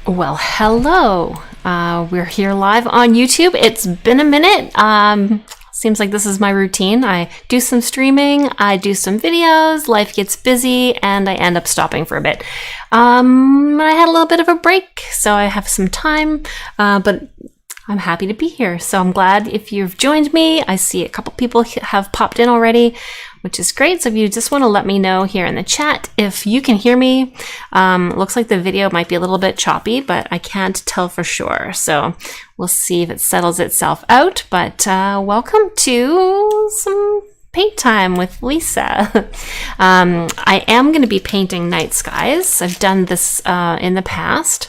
Well, hello. We're here live on YouTube. It's been a minute. Seems like this is my routine. I do some streaming, I do some videos, life gets busy, and I end up stopping for a bit. I had a little bit of a break, so I have some time, but I'm happy to be here. So I'm glad if you've joined me. I see a couple people have popped in already, which is great. So if you just want to let me know here in the chat if you can hear me. Looks like the video might be a little bit choppy, but I can't tell for sure. So we'll see if it settles itself out. But welcome to some paint time with Lisa. I am going to be painting night skies. I've done this in the past.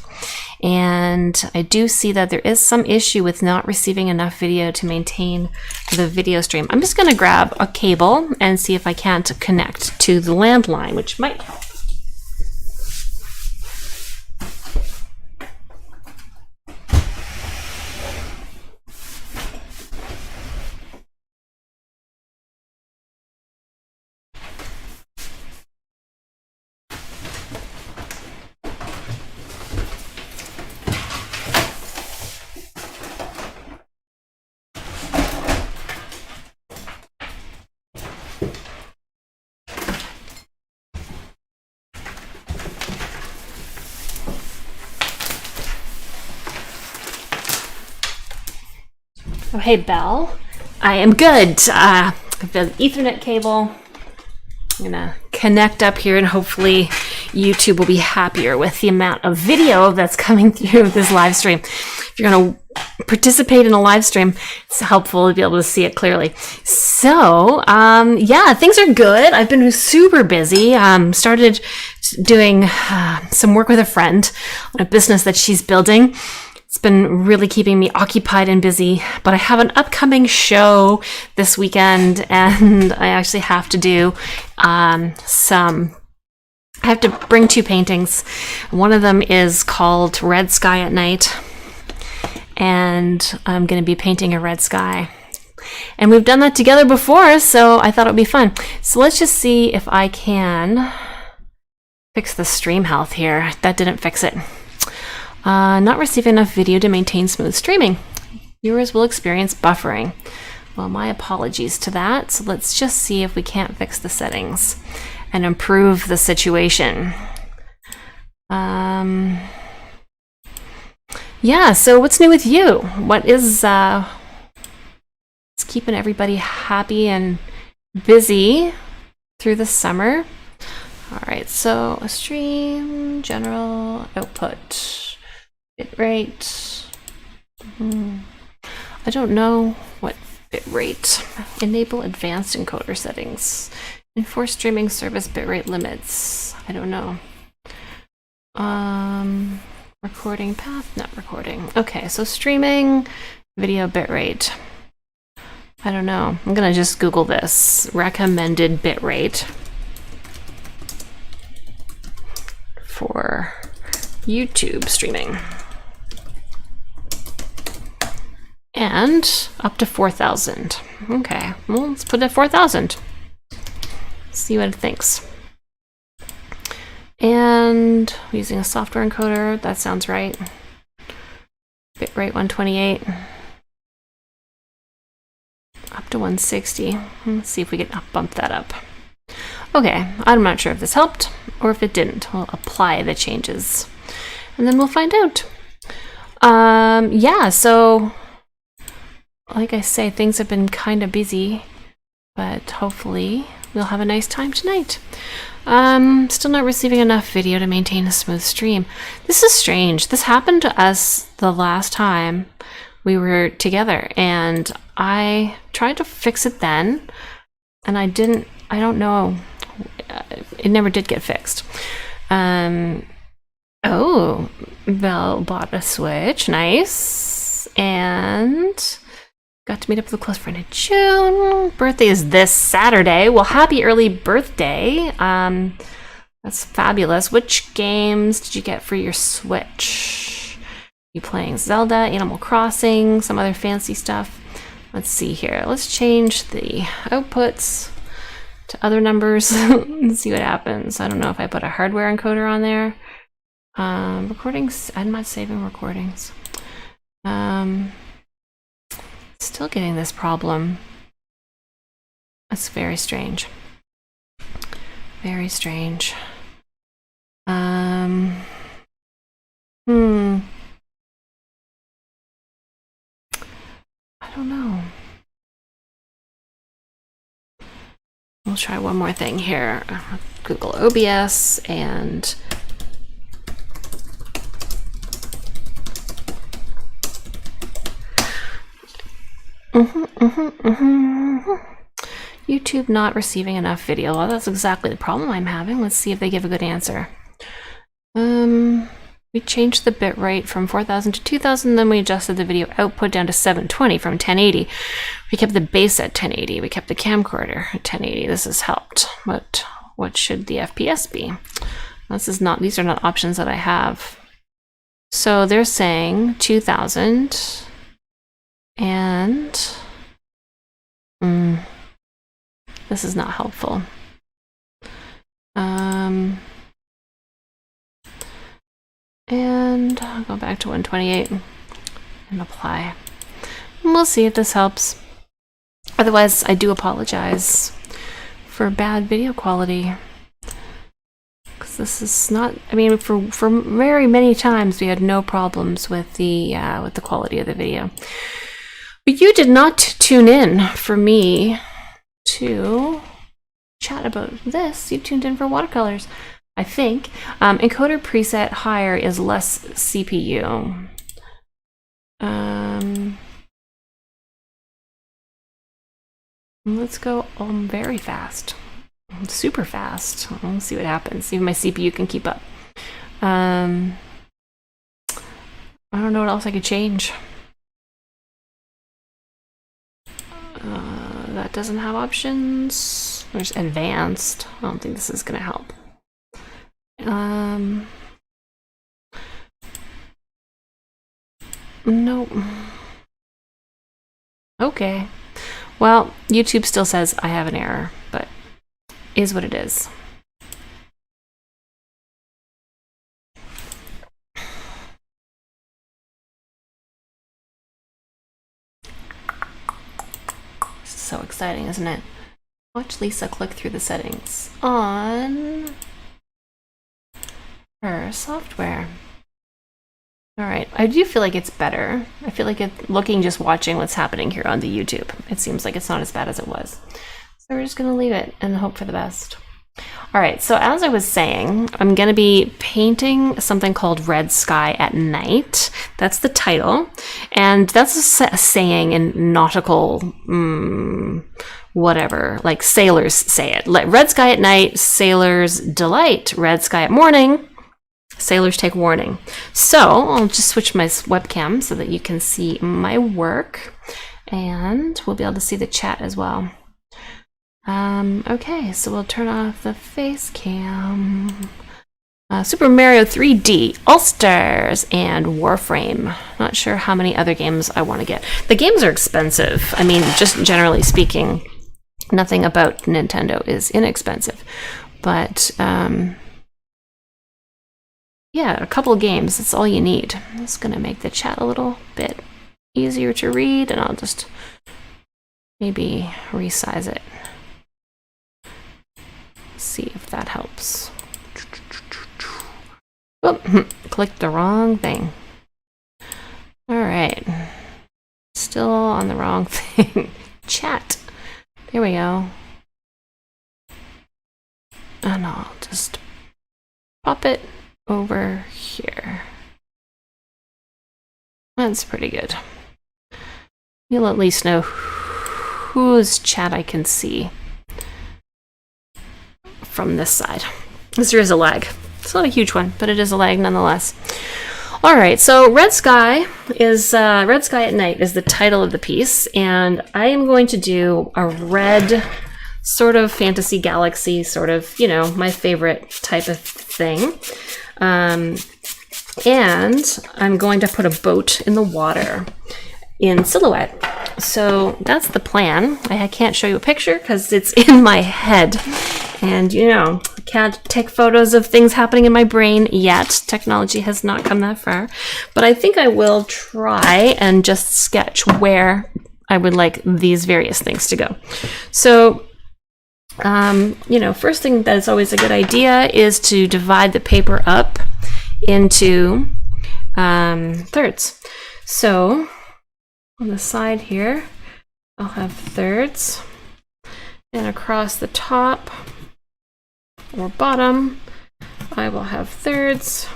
And I do see that there is some issue with not receiving enough video to maintain the video stream. I'm just going to grab a cable and see if I can't connect to the landline, which might help. Oh, hey, Belle. I am good. I've got the Ethernet cable. I'm gonna connect up here and hopefully YouTube will be happier with the amount of video that's coming through this live stream. If you're gonna participate in a live stream, it's helpful to be able to see it clearly. So, yeah, things are good. I've been super busy. Started doing some work with a friend on a business that she's building. It's been really keeping me occupied and busy, but I have an upcoming show this weekend and I actually have to do I have to bring two paintings. One of them is called Red Sky at Night, and I'm going to be painting a red sky. And we've done that together before, so I thought it would be fun. So let's just see if I can fix the stream health here. That didn't fix it. Not receiving enough video to maintain smooth streaming. Viewers will experience buffering. Well, my apologies to that. So let's just see if we can't fix the settings and improve the situation. Yeah, so what's new with you? What is it's keeping everybody happy and busy through the summer? All right, so a stream, general, output. Bitrate. I don't know what bitrate. Enable advanced encoder settings. Enforce streaming service bitrate limits. I don't know. Recording path, not recording. Okay, so streaming, video bitrate. I don't know. I'm gonna just Google this. Recommended bitrate for YouTube streaming. And up to 4,000. Okay, well, let's put it at 4,000. See what it thinks. And using a software encoder, that sounds right. Bitrate 128. Up to 160. Let's see if we can bump that up. Okay, I'm not sure if this helped or if it didn't. We'll apply the changes and then we'll find out. Yeah, so like I say, things have been kind of busy, but hopefully we'll have a nice time tonight. Still not receiving enough video to maintain a smooth stream. This is strange. This happened to us the last time we were together, and I tried to fix it then, and I don't know. It never did get fixed. Oh, Belle bought a Switch. Nice. And got to meet up with a close friend in June. Birthday is this Saturday. Well, happy early birthday. That's fabulous. Which games did you get for your Switch? You playing Zelda, Animal Crossing, some other fancy stuff? Let's see here. Let's change the outputs to other numbers and see what happens. I don't know if I put a hardware encoder on there. Recordings, I'm not saving recordings. Still getting this problem. That's very strange. Very strange. I don't know. We'll try one more thing here. Google OBS and YouTube not receiving enough video. Well, that's exactly the problem I'm having. Let's see if they give a good answer. We changed the bit rate from 4000 to 2000, then we adjusted the video output down to 720 from 1080. We kept the base at 1080. We kept the camcorder at 1080. This has helped. But what should the FPS be? These are not options that I have. So they're saying 2000 and this is not helpful. And I'll go back to 128 and apply. And we'll see if this helps. Otherwise, I do apologize for bad video quality. Because this is not, I mean, for very many times we had no problems with the quality of the video. But you did not tune in for me to chat about this. You tuned in for watercolors, I think. Encoder preset higher is less CPU. Let's go very fast. Super fast. Let's see what happens. See if my CPU can keep up. I don't know what else I could change. That doesn't have options. There's advanced. I don't think this is going to help. Nope. Okay. Well, YouTube still says I have an error, but is what it is. This is so exciting, isn't it? Watch Lisa click through the settings on her software. All right, I do feel like it's better. I feel like just watching what's happening here on the YouTube, it seems like it's not as bad as it was. So we're just gonna leave it and hope for the best. All right, so as I was saying, I'm gonna be painting something called Red Sky at Night. That's the title. And that's a saying in nautical, whatever, like sailors say it. Red sky at night, sailors delight. Red sky at morning, sailors take warning. So I'll just switch my webcam so that you can see my work and we'll be able to see the chat as well. Okay, so we'll turn off the face cam. Super Mario 3D, All-Stars, and Warframe. Not sure how many other games I want to get. The games are expensive. I mean, just generally speaking, nothing about Nintendo is inexpensive. But, yeah, a couple of games, that's all you need. I'm just going to make the chat a little bit easier to read, and I'll just maybe resize it. See if that helps. Oh, clicked the wrong thing. All right. Still on the wrong thing. Chat. There we go. And I'll just pop it over here. That's pretty good. You'll at least know whose chat I can see from this side. Because there is a lag. It's not a huge one, but it is a lag nonetheless. All right, so Red Sky at Night is the title of the piece, and I am going to do a red sort of fantasy galaxy, sort of, you know, my favorite type of thing. And I'm going to put a boat in the water in silhouette. So that's the plan. I can't show you a picture because it's in my head. And, you know, can't take photos of things happening in my brain yet. Technology has not come that far. But I think I will try and just sketch where I would like these various things to go. So, you know, first thing that is always a good idea is to divide the paper up into thirds. So on the side here, I'll have thirds, and across the top or bottom, I will have thirds.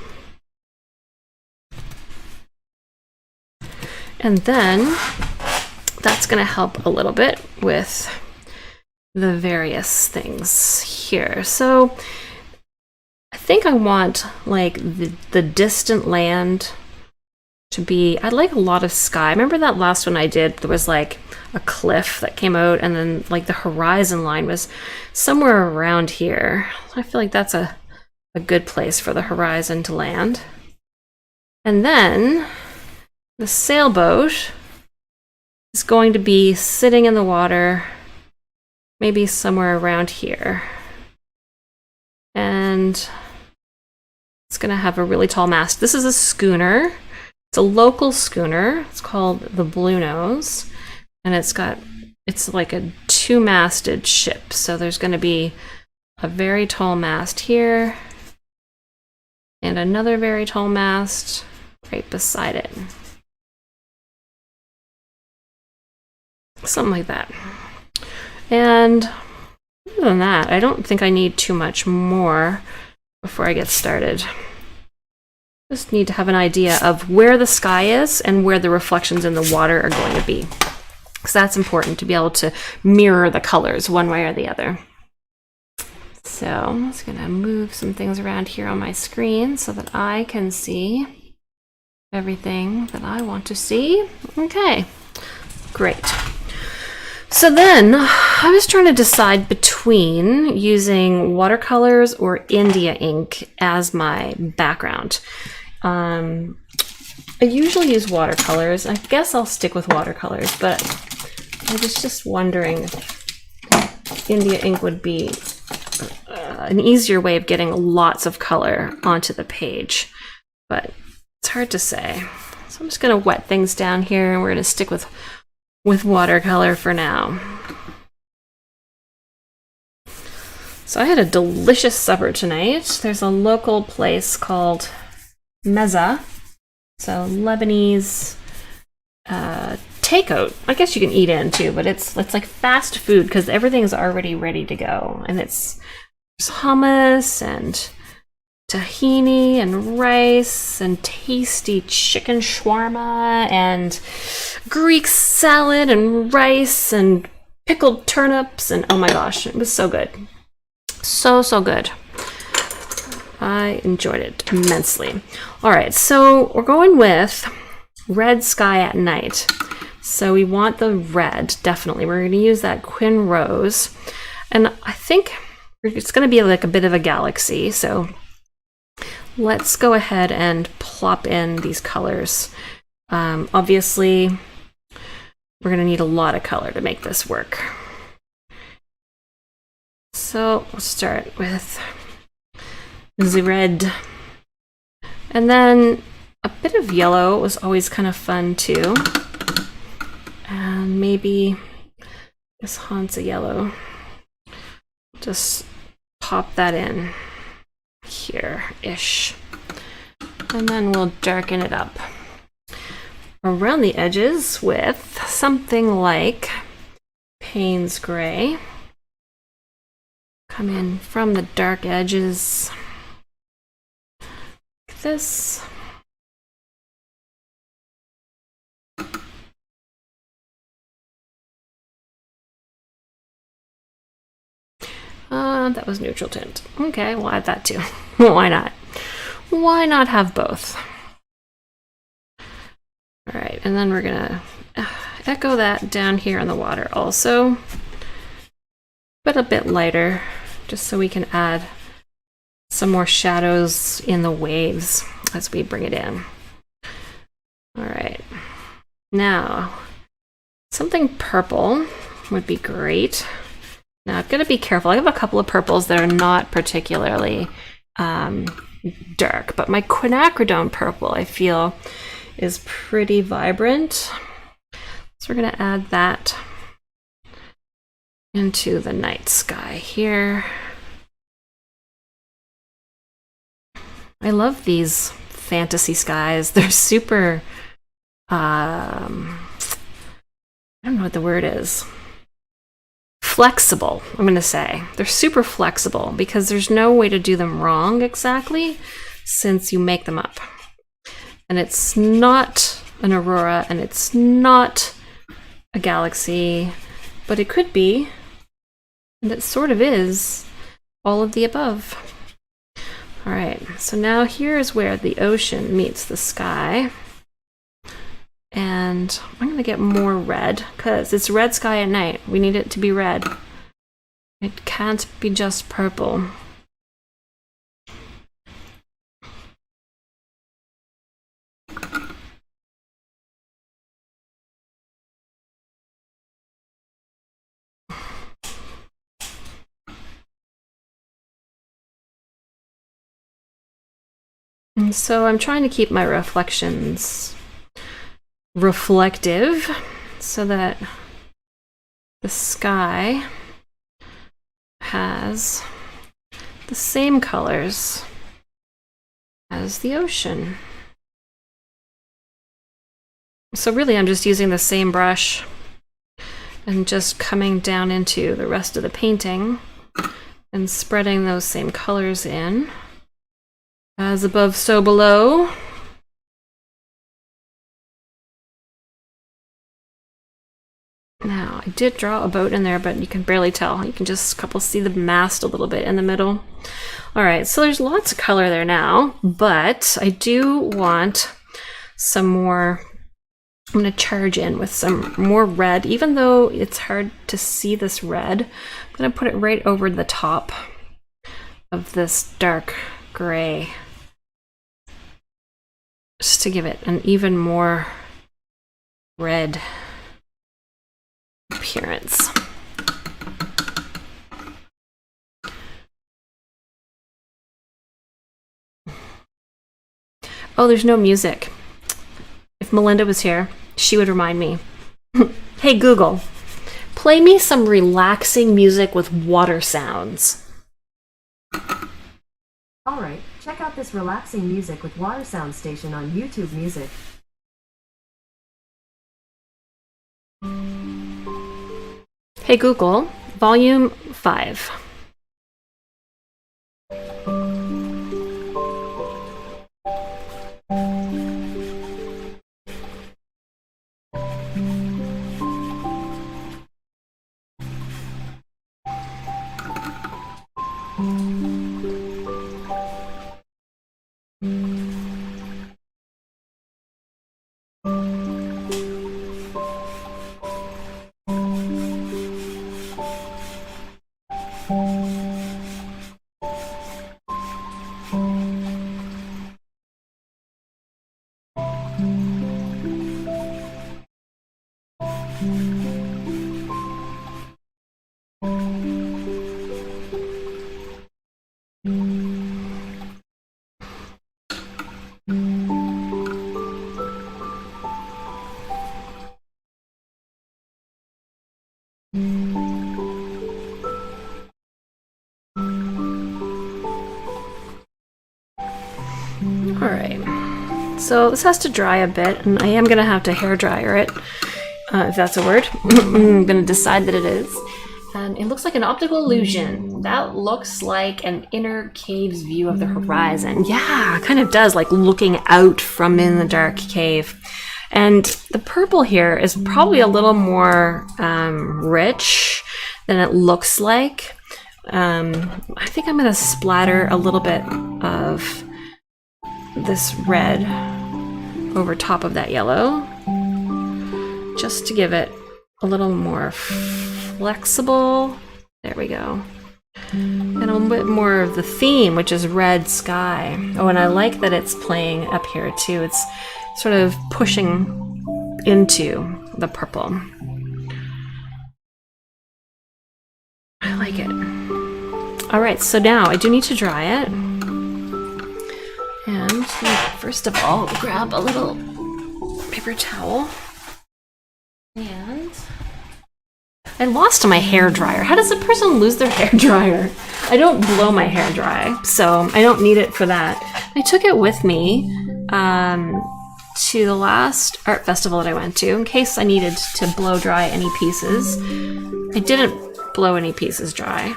And then that's going to help a little bit with the various things here. So I think I want like the distant land to be, I'd like a lot of sky. Remember that last one I did, there was like a cliff that came out, and then like the horizon line was somewhere around here. I feel like that's a good place for the horizon to land. And then the sailboat is going to be sitting in the water, maybe somewhere around here. And it's going to have a really tall mast. This is a schooner. It's a local schooner. It's called the Blue Nose. And it's like a 2-masted ship. So there's going to be a very tall mast here and another very tall mast right beside it. Something like that. And other than that, I don't think I need too much more before I get started. Just need to have an idea of where the sky is and where the reflections in the water are going to be. Because that's important to be able to mirror the colors one way or the other. So I'm just going to move some things around here on my screen so that I can see everything that I want to see. Okay, great. So then I was trying to decide between using watercolors or India ink as my background. I usually use watercolors. I guess I'll stick with watercolors, but I was just wondering if India ink would be an easier way of getting lots of color onto the page, but it's hard to say. So I'm just going to wet things down here, and we're going to stick with watercolor for now. So I had a delicious supper tonight. There's a local place called Meza, so Lebanese takeout. I guess you can eat in too, but it's like fast food because everything's already ready to go, and there's hummus and tahini and rice and tasty chicken shawarma and Greek salad and rice and pickled turnips, and oh my gosh, it was so good. So good. I enjoyed it immensely. All right, so we're going with red sky at night. So we want the red, definitely. We're going to use that Quin Rose. And I think it's going to be like a bit of a galaxy. So let's go ahead and plop in these colors. Obviously, we're going to need a lot of color to make this work. So we'll start with the red. And then a bit of yellow was always kind of fun too. And maybe this Hansa yellow. Just pop that in here-ish. And then we'll darken it up around the edges with something like Payne's Gray. Come in from the dark edges like this. That was neutral tint. Okay, we'll add that too. Why not? Why not have both? All right, and then we're gonna echo that down here in the water also, but a bit lighter, just so we can add some more shadows in the waves as we bring it in. All right, now something purple would be great. Now I've got to be careful. I have a couple of purples that are not particularly dark, but my quinacridone purple I feel is pretty vibrant. So we're going to add that into the night sky here. I love these fantasy skies. They're super, I don't know what the word is. Flexible, I'm going to say. They're super flexible because there's no way to do them wrong exactly since you make them up. And it's not an aurora and it's not a galaxy, but it could be, and it sort of is, all of the above. All right, so now here's where the ocean meets the sky. And I'm going to get more red because it's red sky at night. We need it to be red. It can't be just purple. And so I'm trying to keep my reflections reflective so that the sky has the same colors as the ocean. So really I'm just using the same brush and just coming down into the rest of the painting and spreading those same colors in. As above, so below. Now, I did draw a boat in there, but you can barely tell. You can just see the mast a little bit in the middle. All right, so there's lots of color there now, but I do want some more. I'm going to charge in with some more red, even though it's hard to see this red. I'm going to put it right over the top of this dark gray, just to give it an even more red appearance. Oh, there's no music. If Melinda was here, she would remind me. Hey Google, play me some relaxing music with water sounds. All right, check out this relaxing music with water sound station on YouTube Music. Hey Google, volume 5. So this has to dry a bit, and I am going to have to hair dryer it, if that's a word. I'm going to decide that it is. It looks like an optical illusion. That looks like an inner cave's view of the horizon. Yeah, it kind of does, like looking out from in the dark cave. And the purple here is probably a little more rich than it looks like. I think I'm going to splatter a little bit of this red over top of that yellow, just to give it a little more flexible. There we go. And a little bit more of the theme, which is red sky. Oh, and I like that it's playing up here too. It's sort of pushing into the purple. I like it. All right, so now I do need to dry it. And first of all, grab a little paper towel. And I lost my hair dryer. How does a person lose their hair dryer? I don't blow my hair dry, so I don't need it for that. I took it with me to the last art festival that I went to in case I needed to blow dry any pieces. I didn't blow any pieces dry.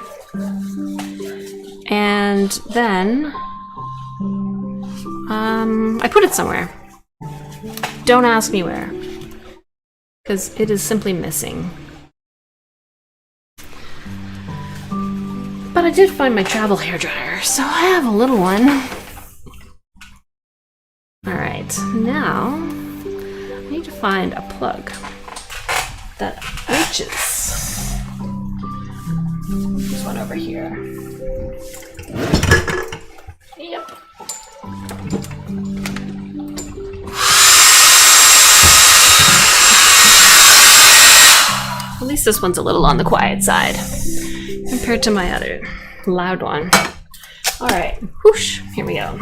And then I put it somewhere. Don't ask me where, because it is simply missing. But I did find my travel hairdryer, so I have a little one. Alright, now I need to find a plug that reaches. There's one over here. Yep. At least this one's a little on the quiet side compared to my other loud one. All right, whoosh, here we go.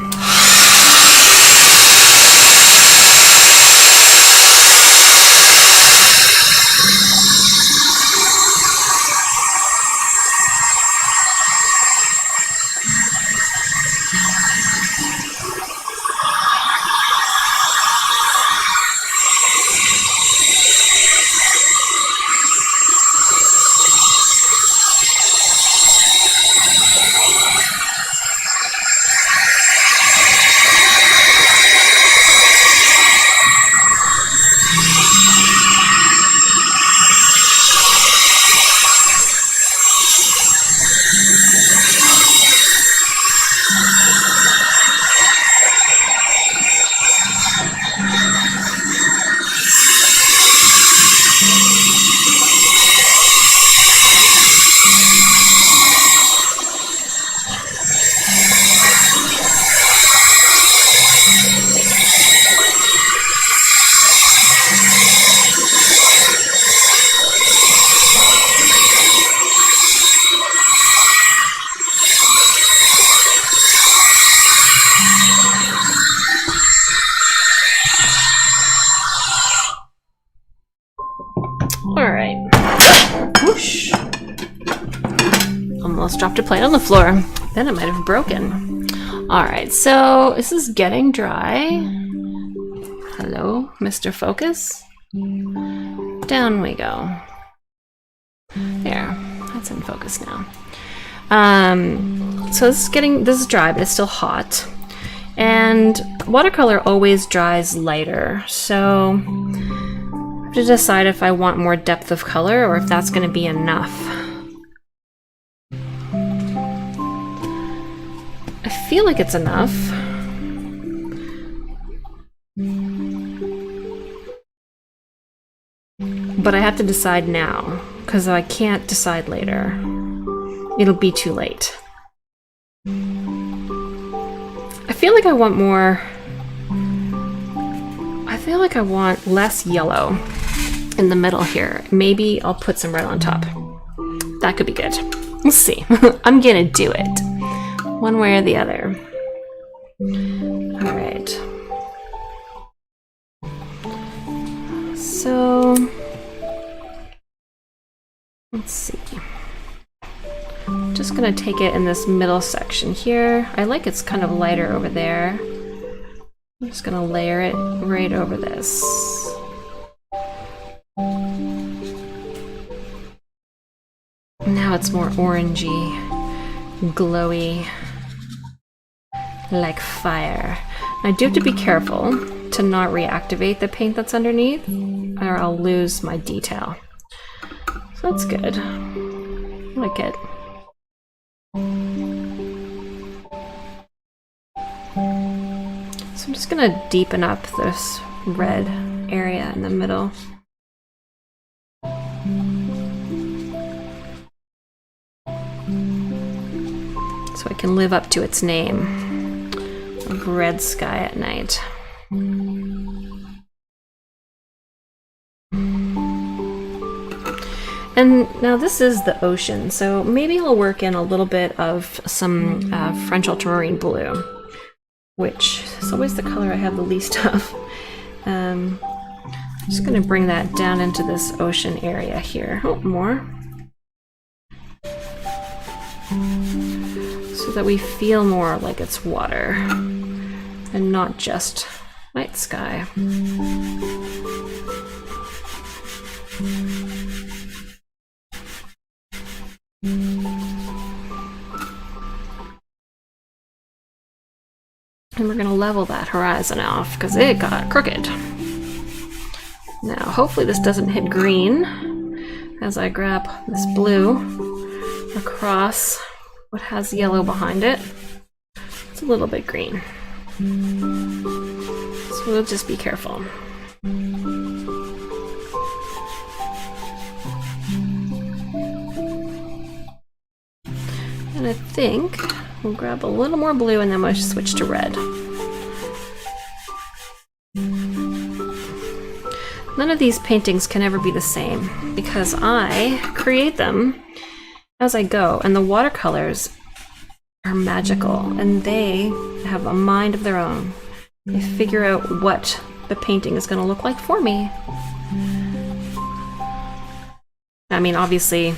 Alright. Whoosh. Almost dropped a plate on the floor. Then it might have broken. Alright, so this is getting dry. Hello, Mr. Focus. Down we go. There. That's in focus now. So this is dry, but it's still hot. And watercolor always dries lighter, so I have to decide if I want more depth of color or if that's going to be enough. I feel like it's enough. But I have to decide now, because I can't decide later. It'll be too late. I feel like I want more... I feel like I want less yellow in the middle here. Maybe I'll put some red on top. That could be good. We'll see. I'm gonna do it. One way or the other. Alright. So... let's see. Just gonna take it in this middle section here. I like it's kind of lighter over there. I'm just gonna layer it right over this. Now it's more orangey, glowy, like fire. I do have to be careful to not reactivate the paint that's underneath, or I'll lose my detail. So that's good. I like it. So I'm just gonna deepen up this red area in the middle. So I can live up to its name of Red Sky at Night. And now this is the ocean, so maybe I'll work in a little bit of some French ultramarine blue, which is always the color I have the least of. I'm just going to bring that down into this ocean area here. Oh, more. So that we feel more like it's water and not just night sky. And we're going to level that horizon off because it got crooked. Now, hopefully this doesn't hit green as I grab this blue across what has yellow behind it. It's a little bit green. So we'll just be careful. And I think we'll grab a little more blue and then we'll switch to red. None of these paintings can ever be the same because I create them as I go, and the watercolors are magical and they have a mind of their own. They figure out what the painting is going to look like for me. I mean, obviously,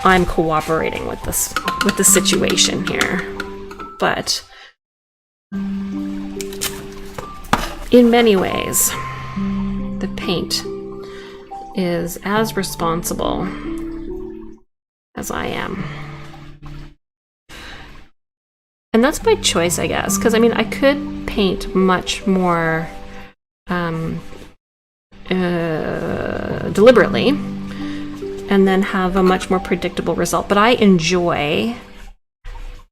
I'm cooperating with this, with the situation here, but in many ways, the paint is as responsible as I am. And that's by choice, I guess, because I mean, I could paint much more deliberately and then have a much more predictable result. But I enjoy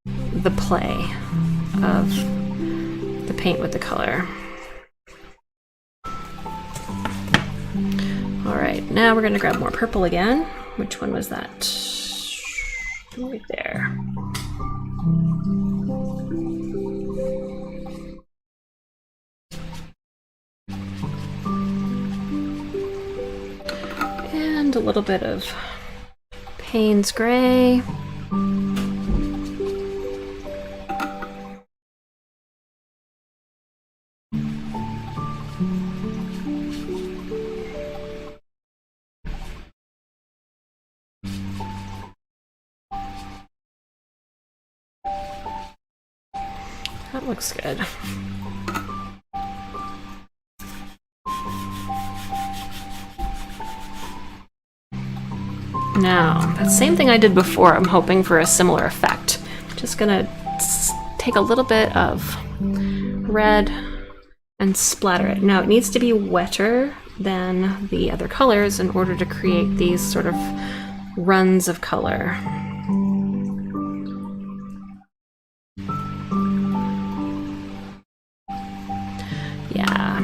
the play of the paint with the color. All right, now we're going to grab more purple again. Which one was that? Right there. And a little bit of Payne's Gray. That looks good. Now, that same thing I did before, I'm hoping for a similar effect. Just gonna take a little bit of red and splatter it. Now, it needs to be wetter than the other colors in order to create these sort of runs of color. Yeah,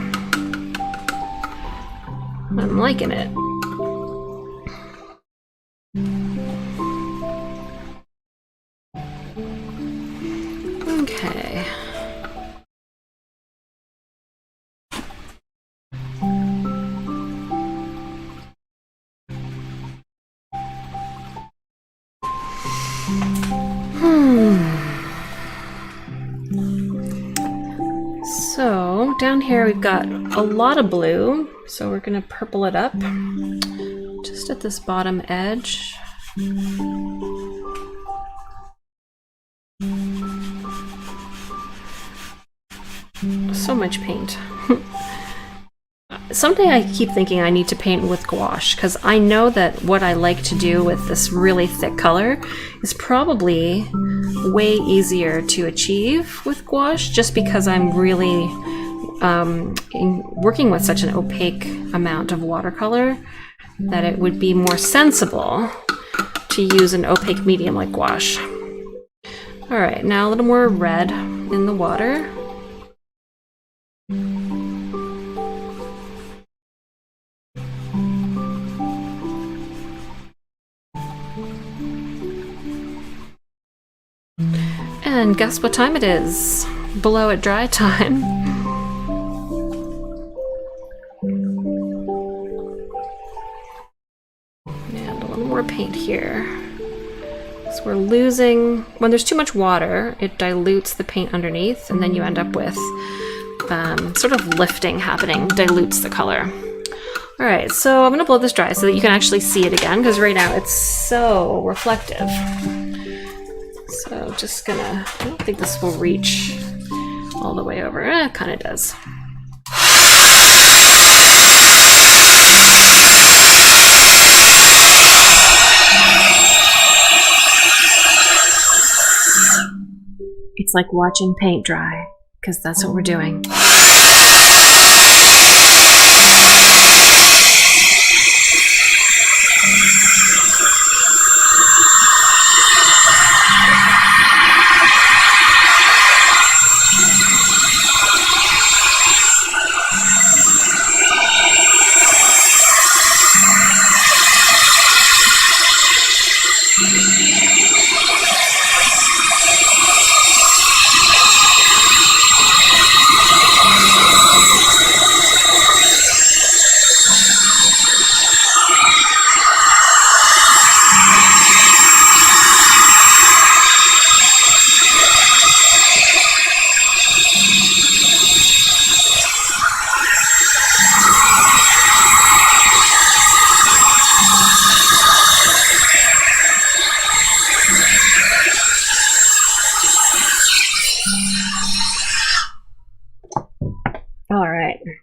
I'm liking it. Okay. So down here we've got a lot of blue, so we're gonna purple it up just at this bottom edge. So much paint. Someday I keep thinking I need to paint with gouache, because I know that what I like to do with this really thick color is probably way easier to achieve with gouache, just because I'm really working with such an opaque amount of watercolor that it would be more sensible to use an opaque medium like gouache. All right, now a little more red in the water. And guess what time it is? Blow at dry time. And a little here. So we're losing, when there's too much water, it dilutes the paint underneath, and then you end up with sort of lifting happening, dilutes the color. All right, so I'm gonna blow this dry so that you can actually see it again, because right now it's so reflective. So just gonna, I don't think this will reach all the way over. It kind of does. It's like watching paint dry, because that's what we're doing.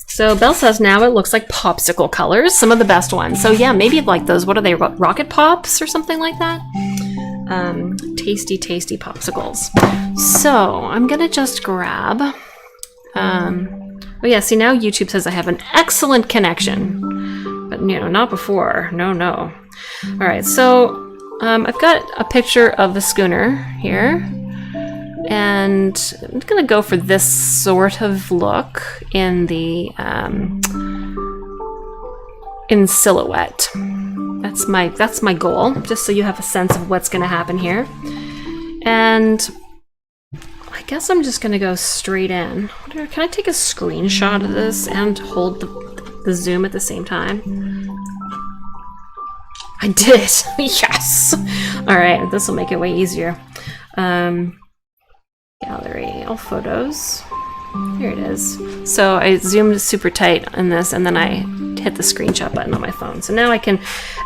So Belle says now it looks like popsicle colors, some of the best ones. So yeah, maybe like those, what are they, rocket pops or something like that? Tasty, tasty popsicles. So I'm gonna just grab, oh yeah, see now YouTube says I have an excellent connection, but you know, not before, no. All right, so I've got a picture of the schooner here. And I'm gonna go for this sort of look in the in silhouette. That's my goal, just so you have a sense of what's gonna happen here. And I guess I'm just gonna go straight in. Can I take a screenshot of this and hold the zoom at the same time? I did. Yes. All right, this will make it way easier. Gallery, all photos. Here it is. So I zoomed super tight on this, and then I hit the screenshot button on my phone. So now I can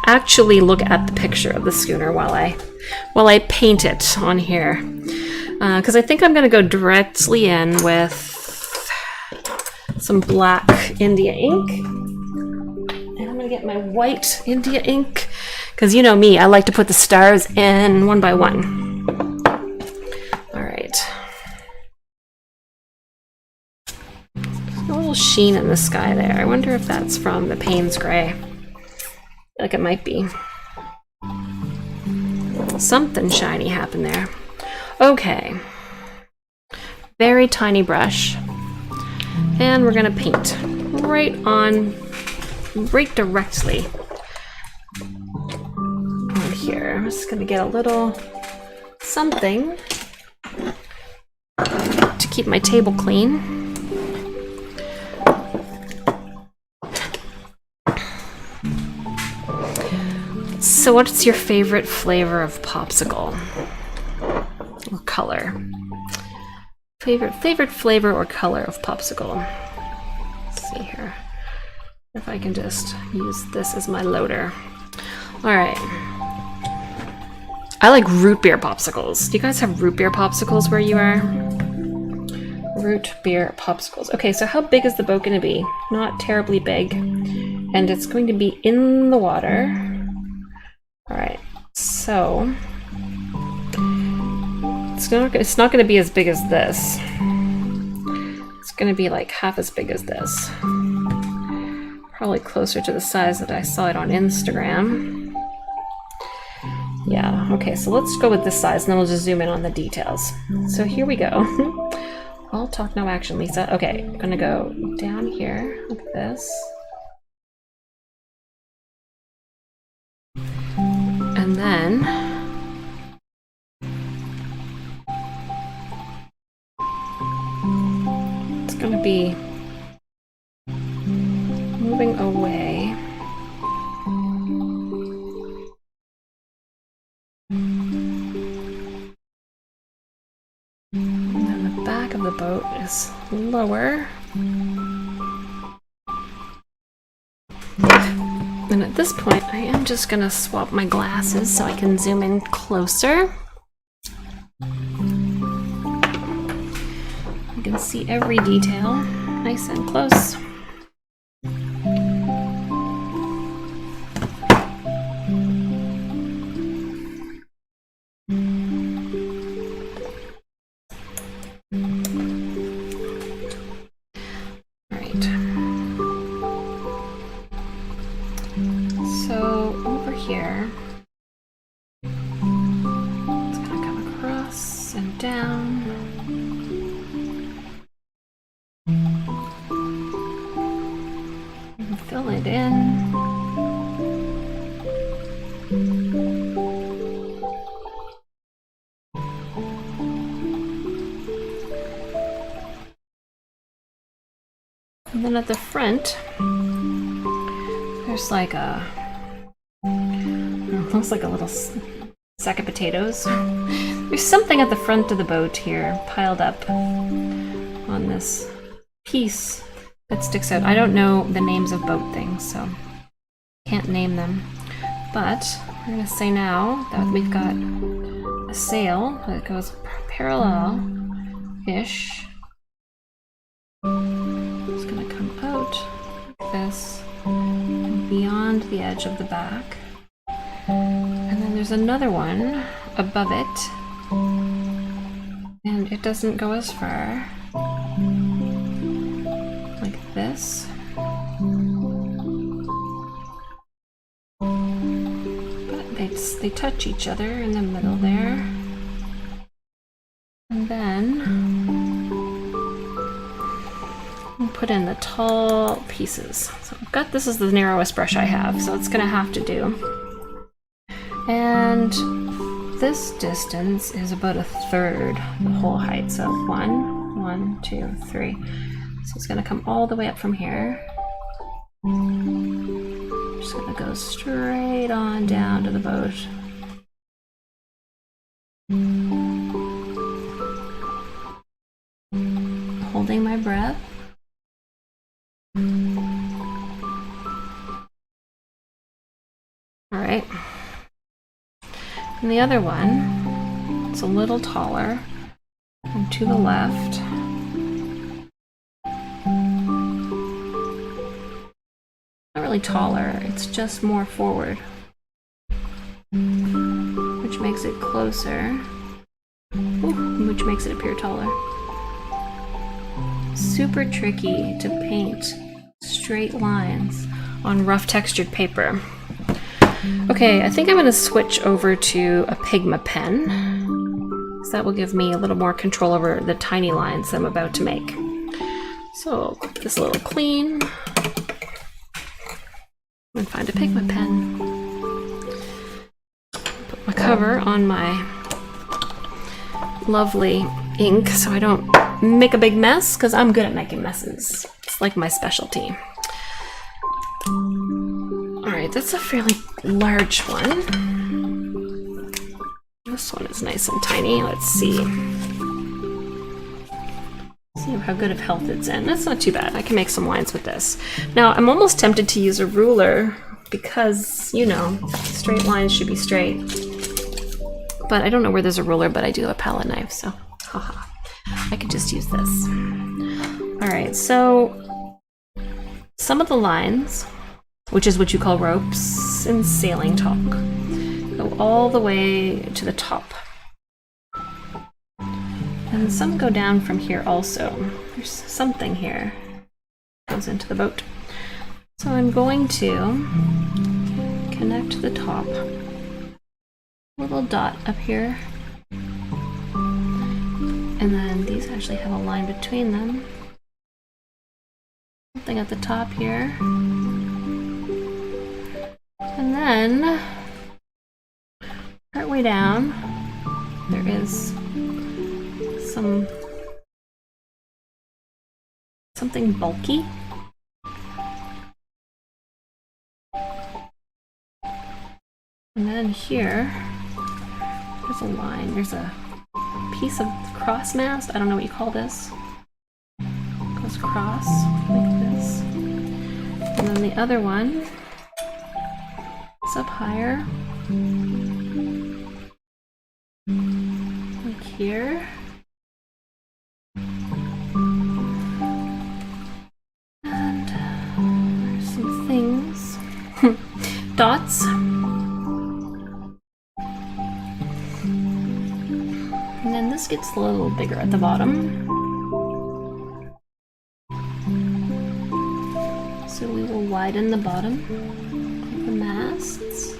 actually look at the picture of the schooner while I paint it on here. Because I think I'm going to go directly in with some black India ink. And I'm going to get my white India ink. Because you know me, I like to put the stars in one by one. A little sheen in the sky there. I wonder if that's from the Payne's Gray. I feel like it might be. Something shiny happened there. Okay. Very tiny brush. And we're gonna paint right directly on here. I'm just gonna get a little something to keep my table clean. So what's your favorite flavor of popsicle? Or color? Favorite flavor or color of popsicle? Let's see here. If I can just use this as my loader. Alright. I like root beer popsicles. Do you guys have root beer popsicles where you are? Root beer popsicles. Okay, so how big is the boat going to be? Not terribly big. And it's going to be in the water. Alright, so it's not going to be as big as this. It's going to be like half as big as this. Probably closer to the size that I saw it on Instagram. Yeah, okay, so let's go with this size and then we'll just zoom in on the details. So here we go. All talk, no action, Lisa. Okay, I'm going to go down here like this. And then it's going to be moving away. lower. And at this point, I am just gonna swap my glasses so I can zoom in closer. You can see every detail nice and close. Here, it's going to come across and down. And fill it in. And then at the front, there's like a looks like a little sack of potatoes. There's something at the front of the boat here, piled up on this piece that sticks out. I don't know the names of boat things, so can't name them. But we're going to say now that we've got a sail that goes parallel-ish. It's going to come out like this, beyond the edge of the back. And then there's another one above it, and it doesn't go as far, like this. But they touch each other in the middle there. And then we'll put in the tall pieces. So I've got, this is the narrowest brush I have, so it's gonna have to do. And this distance is about 1/3 the whole height. So 1, 2, 3. So it's going to come all the way up from here. Just going to go straight on down to the boat. Holding my breath. All right. And the other one, it's a little taller, and to the left. Not really taller, it's just more forward, which makes it closer, which makes it appear taller. Super tricky to paint straight lines on rough textured paper. Okay, I think I'm going to switch over to a Pigma pen, because that will give me a little more control over the tiny lines I'm about to make. So I'll click this little clean and find a Pigma pen. Put my cover on my lovely ink so I don't make a big mess, because I'm good at making messes. It's like my specialty. Alright, that's a fairly large one. This one is nice and tiny. Let's see. See how good of health it's in. That's not too bad. I can make some lines with this. Now, I'm almost tempted to use a ruler because, you know, straight lines should be straight. But I don't know where there's a ruler, but I do have a palette knife, so haha. I could just use this. Alright, so some of the lines, which is what you call ropes in sailing talk, go all the way to the top. And some go down from here also. There's something here that goes into the boat. So I'm going to connect the top. Little dot up here. And then these actually have a line between them. Something at the top here. And then, partway down, there is something bulky. And then here, there's a line, there's a piece of cross mast, I don't know what you call this. goes across like this. And then the other one is up higher. Like here. And there's some things. Dots. And then this gets a little bigger at the bottom. So we will widen the bottom of the masts.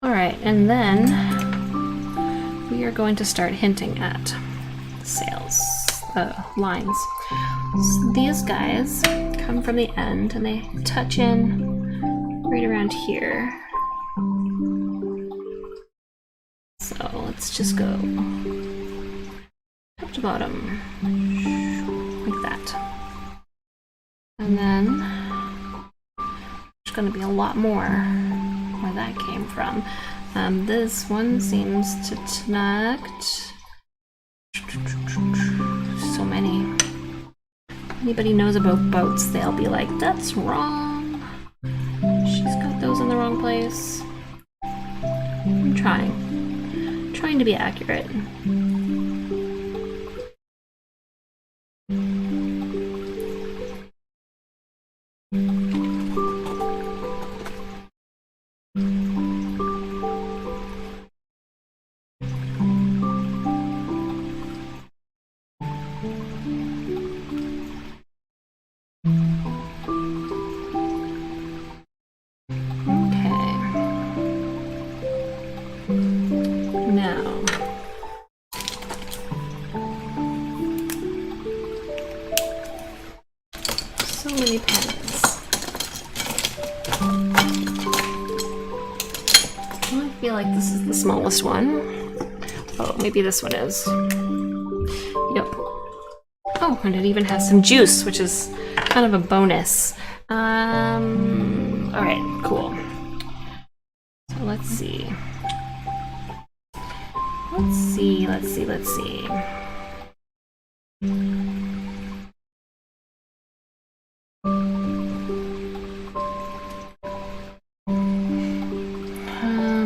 Alright, and then we are going to start hinting at sails, lines. So these guys come from the end and they touch in right around here. So let's just go top to bottom, like that. And then there's going to be a lot more where that came from. This one seems to connect. So many. Anybody knows about boats, they'll be like, that's wrong. She's got those in the wrong place. I'm trying to be accurate. Smallest one. Oh, maybe this one is. Yep. Oh, and it even has some juice, which is kind of a bonus. Alright, cool. So let's see. Let's see.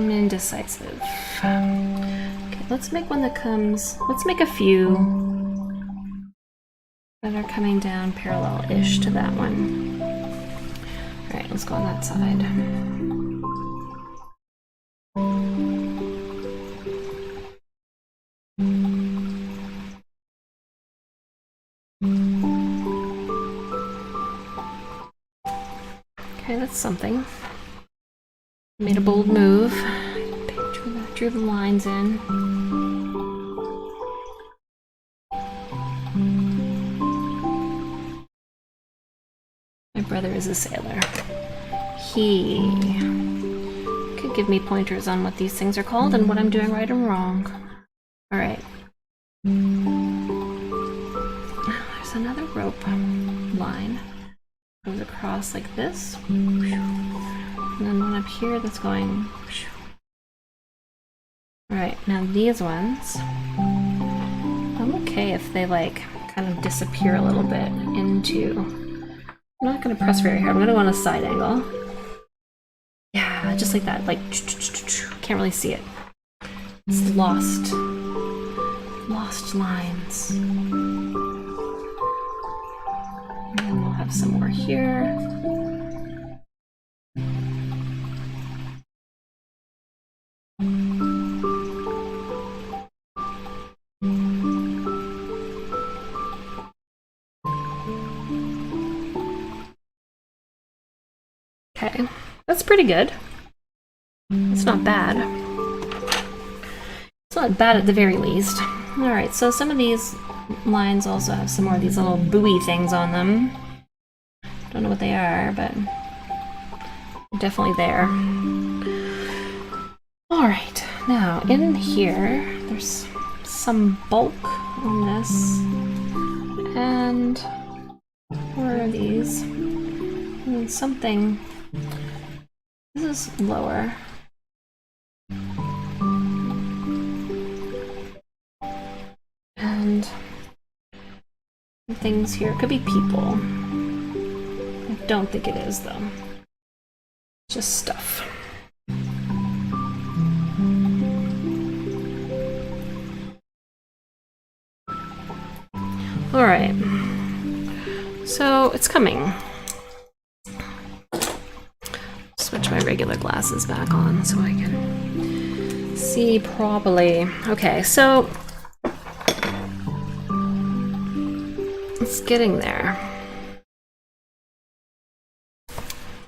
Indecisive. Okay, let's make one that comes. Let's make a few that are coming down parallel-ish to that one. Alright, let's go on that side. Okay, that's something. Made a bold move. Drew the lines in. My brother is a sailor. He could give me pointers on what these things are called and what I'm doing right and wrong. Alright. There's another rope line. Goes across like this. And then one up here that's going. Alright, now these ones, I'm okay if they like kind of disappear a little bit into, I'm not going to press very hard, I'm going to go on a side angle. Yeah, just like that, like, can't really see it. It's lost lines. And then we'll have some more here. Okay, that's pretty good. It's not bad. It's not bad at the very least. Alright, so some of these lines also have some more of these little buoy things on them. Don't know what they are, but they're definitely there. Alright, now in here, there's some bulk on this. And where are these? Something. This is lower. And things here. It could be people. I don't think it is, though. Just stuff. Alright. So, it's coming. Switch my regular glasses back on so I can see properly. Okay, so it's getting there.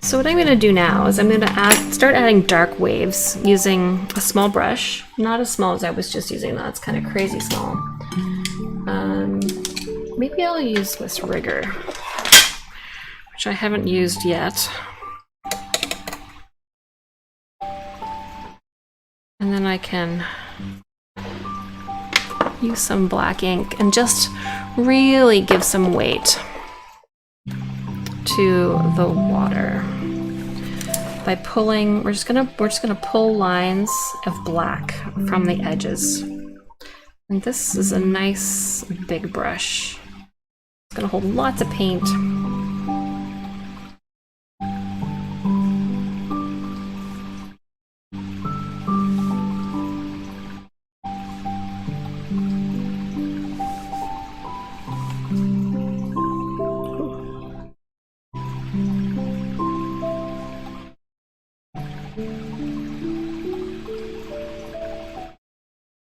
So what I'm going to do now is I'm going to start adding dark waves using a small brush. Not as small as I was just using that. It's kind of crazy small. Maybe I'll use this rigger, which I haven't used yet. And then I can use some black ink and just really give some weight to the water by pulling. We're just gonna pull lines of black from the edges. And this is a nice big brush. It's gonna hold lots of paint.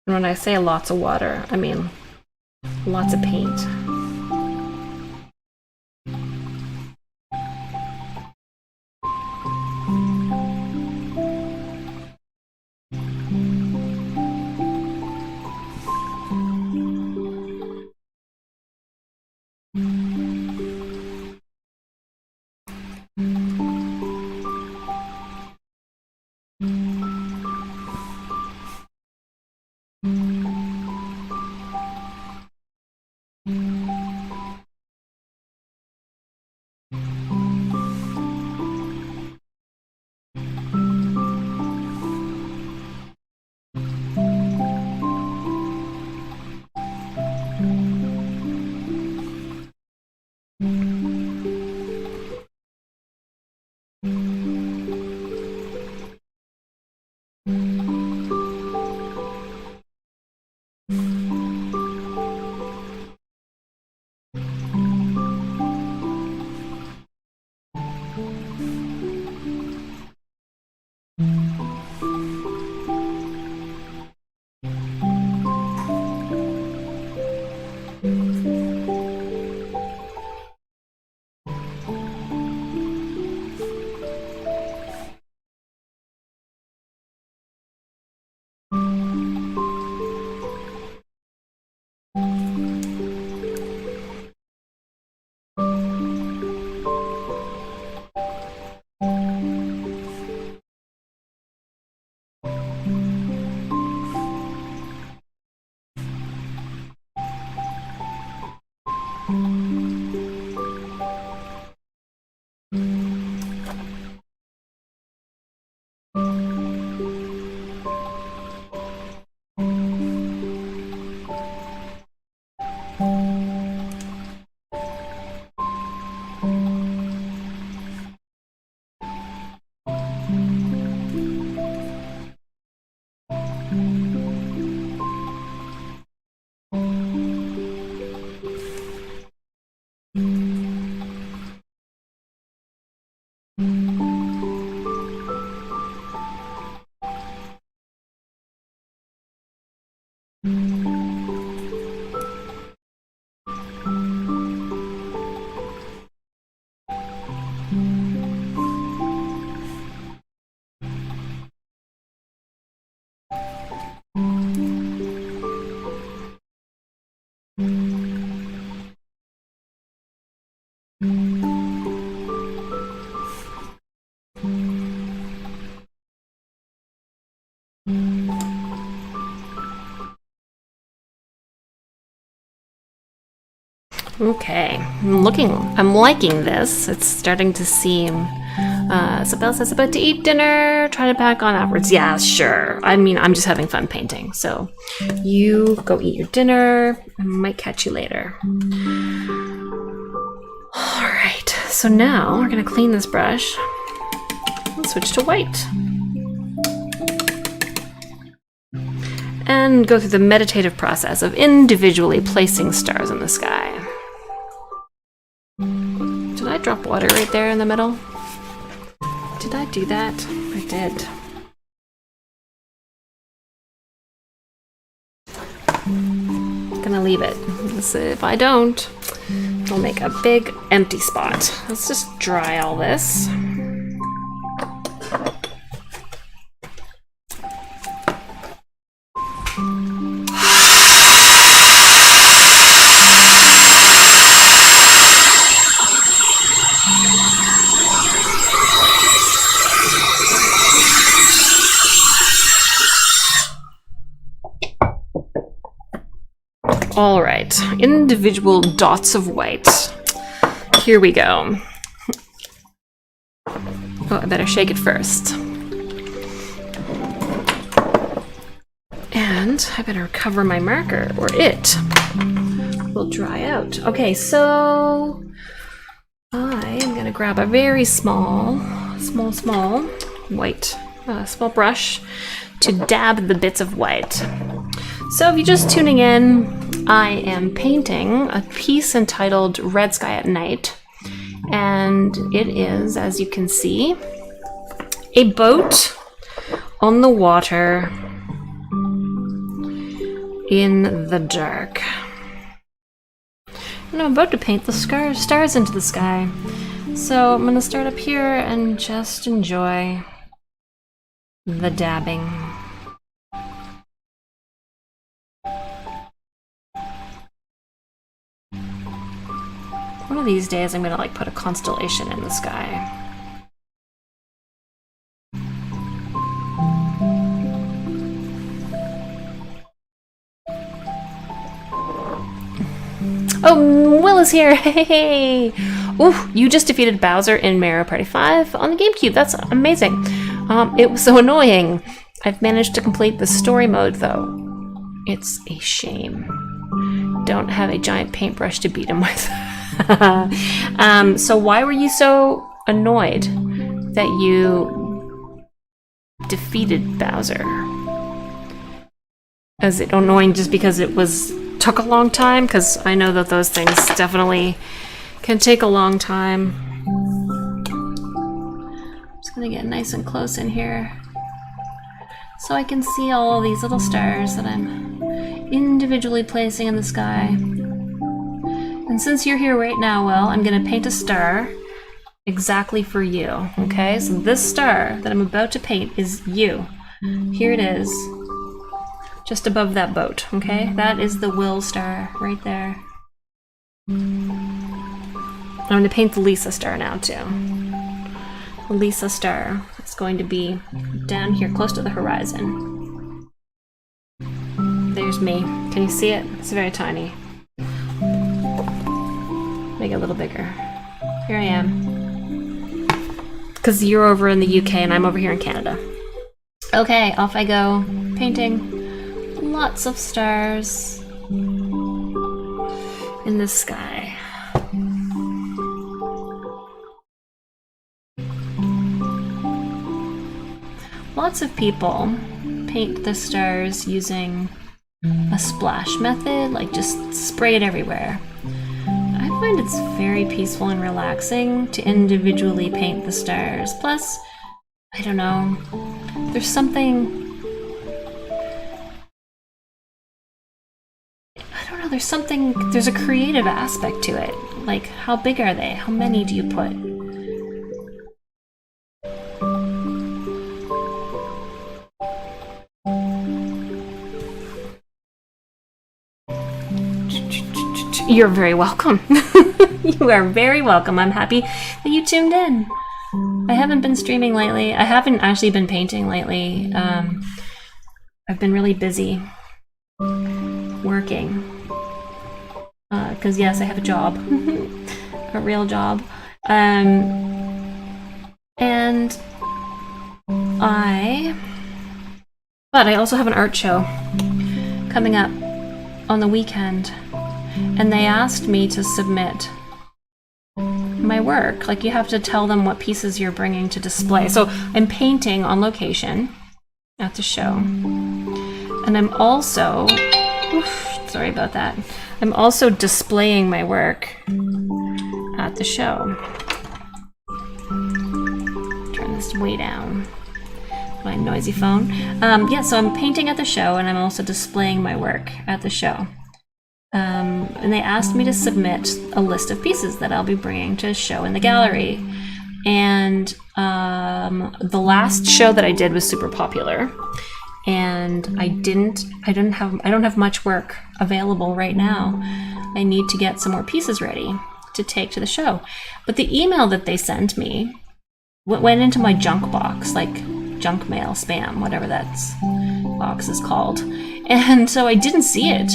And when I say lots of water, I mean lots of paint. Okay, I'm liking this. It's starting to seem, Isabel says about to eat dinner, try to pack on afterwards. Yeah, sure. I mean, I'm just having fun painting. So you go eat your dinner. I might catch you later. so now we're gonna clean this brush and switch to white. And go through the meditative process of individually placing stars in the sky. Did I drop water right there in the middle? Did I do that? I did. Gonna leave it. If I don't, it'll make a big empty spot. Let's just dry all this. All right, individual dots of white. Here we go. Oh, I better shake it first. And I better cover my marker, or it will dry out. Okay, so I am gonna grab a very small white, small brush to dab the bits of white. So if you're just tuning in, I am painting a piece entitled Red Sky at Night, and it is, as you can see, a boat on the water in the dark. And I'm about to paint the stars into the sky. So I'm gonna start up here and just enjoy the dabbing. One of these days I'm gonna like put a constellation in the sky. Oh, Will is here! Hey! Ooh, you just defeated Bowser in Mario Party 5 on the GameCube. That's amazing. It was so annoying. I've managed to complete the story mode though. It's a shame. Don't have a giant paintbrush to beat him with. So why were you so annoyed that you defeated Bowser? Is it annoying just because it took a long time? Because I know that those things definitely can take a long time. I'm just gonna get nice and close in here so I can see all these little stars that I'm individually placing in the sky. And since you're here right now, Will, I'm gonna paint a star exactly for you, okay? So this star that I'm about to paint is you. Here it is, just above that boat, okay? That is the Will star right there. I'm gonna paint the Lisa star now too. The Lisa star is going to be down here close to the horizon. There's me. Can you see it? It's very tiny. Make it a little bigger. Here I am. Because you're over in the UK and I'm over here in Canada. Okay, off I go. Painting lots of stars in the sky. Lots of people paint the stars using a splash method, like just spray it everywhere. I find it's very peaceful and relaxing to individually paint the stars. Plus, I don't know, there's a creative aspect to it. Like, how big are they? How many do you put? You're very welcome. You are very welcome. I'm happy that you tuned in. I haven't been streaming lately. I haven't actually been painting lately. I've been really busy working. Because yes, I have a job. A real job. But I also have an art show coming up on the weekend. And they asked me to submit my work. Like, you have to tell them what pieces you're bringing to display. So I'm painting on location at the show. And I'm also, sorry about that. I'm also displaying my work at the show. Turn this way down. My noisy phone. Yeah, so I'm painting at the show, and I'm also displaying my work at the show. And they asked me to submit a list of pieces that I'll be bringing to show in the gallery. And the last show that I did was super popular, and I don't have much work available right now. I need to get some more pieces ready to take to the show. But the email that they sent me went into my junk box, like junk mail, spam, whatever that box is called. And so I didn't see it.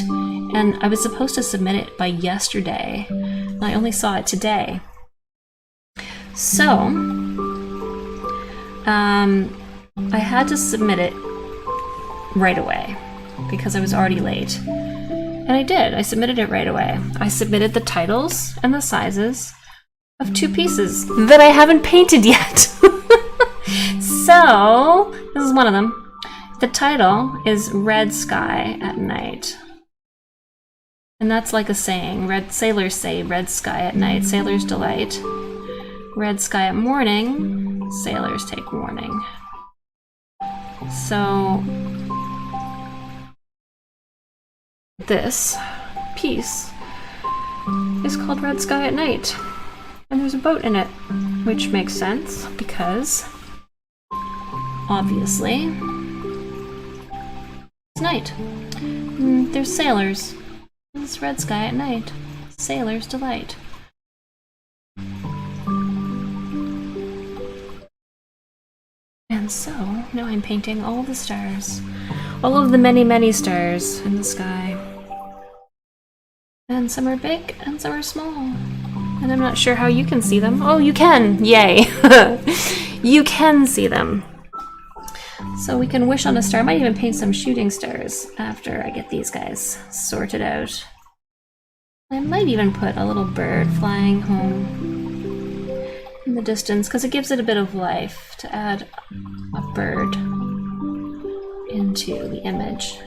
And I was supposed to submit it by yesterday. And I only saw it today. So, I had to submit it right away because I was already late. And I did. I submitted it right away. I submitted the titles and the sizes of 2 pieces that I haven't painted yet. So, this is one of them. The title is Red Sky at Night. And that's like a saying. Sailors say red sky at night, sailors delight. Red sky at morning, sailors take warning. So, this piece is called Red Sky at Night. And there's a boat in it, which makes sense because, obviously, it's night. And there's sailors. It's red sky at night. Sailor's delight. And so, now I'm painting all the stars. All of the many, many stars in the sky. And some are big and some are small. And I'm not sure how you can see them. Oh, you can! Yay! You can see them. So we can wish on a star. I might even paint some shooting stars after I get these guys sorted out. I might even put a little bird flying home in the distance because it gives it a bit of life to add a bird into the image.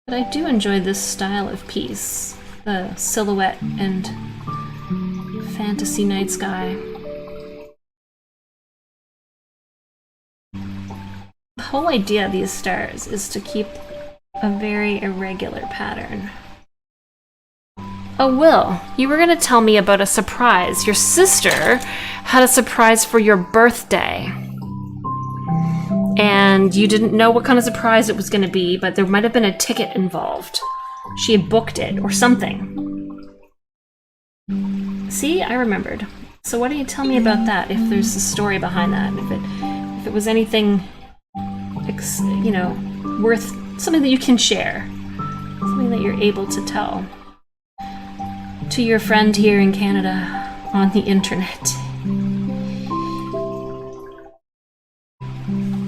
But I do enjoy this style of piece, the silhouette and fantasy night sky. The whole idea of these stars is to keep a very irregular pattern. Oh, Will, you were going to tell me about a surprise. Your sister had a surprise for your birthday. And you didn't know what kind of surprise it was going to be, but there might have been a ticket involved. She had booked it or something. See, I remembered. So why don't you tell me about that, if there's a story behind that, if it was anything, you know, worth, something that you can share, something that you're able to tell to your friend here in Canada on the internet.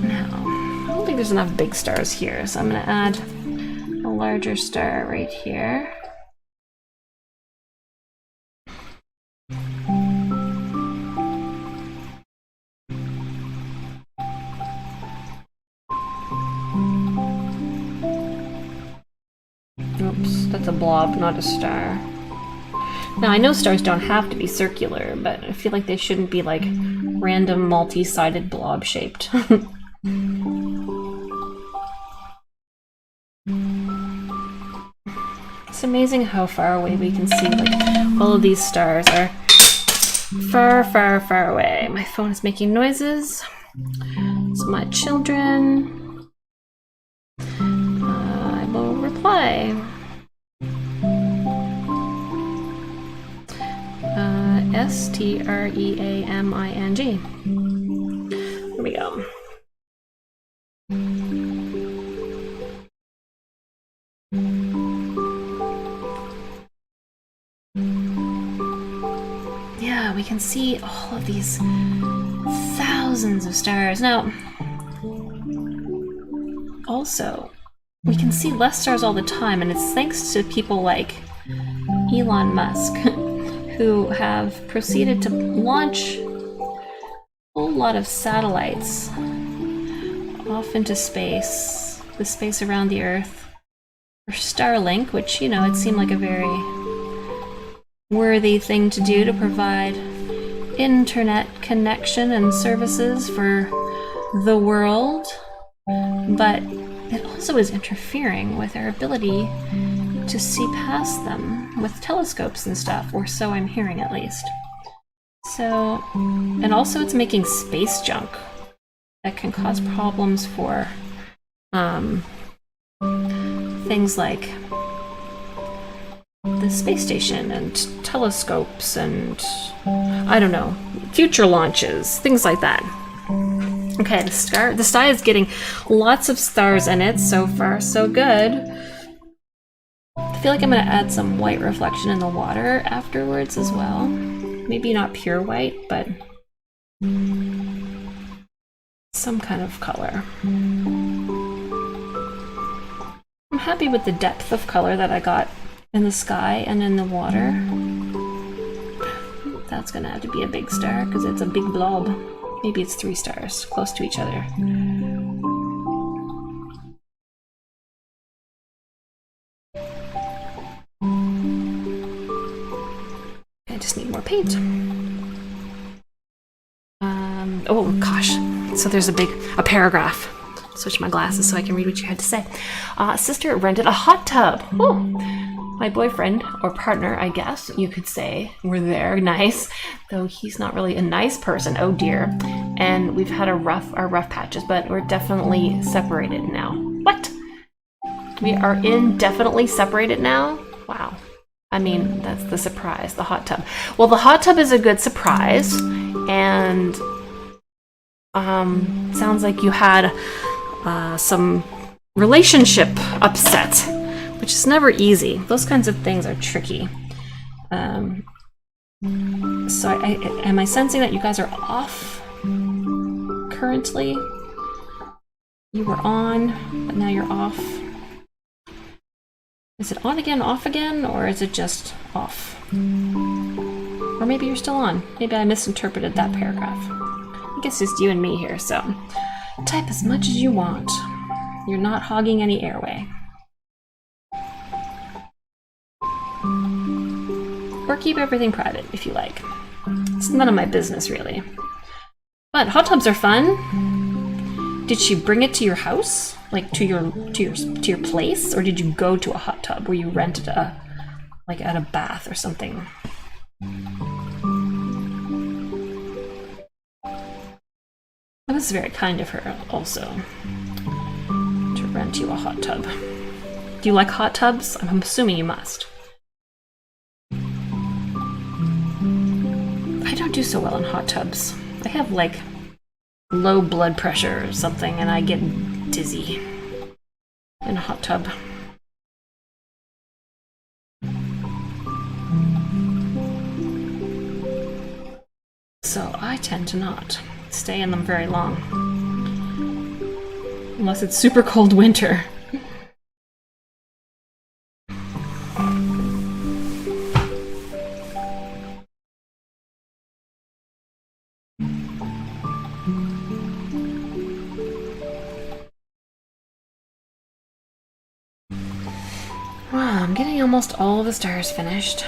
Now, I don't think there's enough big stars here, so I'm going to add a larger star right here. Oops, that's a blob, not a star. Now, I know stars don't have to be circular, but I feel like they shouldn't be like random multi-sided blob-shaped. It's amazing how far away we can see, like, all of these stars are far, far, far away. My phone is making noises. It's my children. I will reply. Streaming. Here we go. Yeah, we can see all of these thousands of stars. Now, also, we can see less stars all the time, and it's thanks to people like Elon Musk who have proceeded to launch a whole lot of satellites off into space, the space around the Earth, for Starlink, which, you know, it seemed like a very worthy thing to do to provide internet connection and services for the world, but it also is interfering with our ability to see past them with telescopes and stuff, or so I'm hearing at least. So, and also it's making space junk that can cause problems for things like the space station and telescopes and, I don't know, future launches, things like that. Okay, the sky is getting lots of stars in it. So far, so good. I feel like I'm going to add some white reflection in the water afterwards as well. Maybe not pure white, but some kind of color. I'm happy with the depth of color that I got in the sky and in the water. That's going to have to be a big star because it's a big blob. Maybe it's 3 stars, close to each other. I just need more paint. Oh gosh, so there's a paragraph. Switch my glasses so I can read what you had to say. Sister rented a hot tub. Oh, my boyfriend, or partner, I guess you could say, were there. Nice. Though he's not really a nice person. Oh dear. And we've had our rough patches, but we're definitely separated now. What? We are indefinitely separated now? Wow. I mean, that's the surprise, the hot tub. Well, the hot tub is a good surprise, and sounds like you had some relationship upset, which is never easy. Those kinds of things are tricky. So am I sensing that you guys are off currently? You were on, but now you're off. Is it on again, off again, or is it just off? Or maybe you're still on. Maybe I misinterpreted that paragraph. I guess it's you and me here, so type as much as you want. You're not hogging any airway. Or keep everything private if you like. It's none of my business, really. But hot tubs are fun. Did she bring it to your house? Like to your place? Or did you go to a hot tub where you rented at a bath or something? That was very kind of her also to rent you a hot tub. Do you like hot tubs? I'm assuming you must. I don't do so well in hot tubs. I have like low blood pressure or something and I get dizzy in a hot tub. So I tend to not stay in them very long. Unless it's super cold winter. Wow, I'm getting almost all of the stars finished.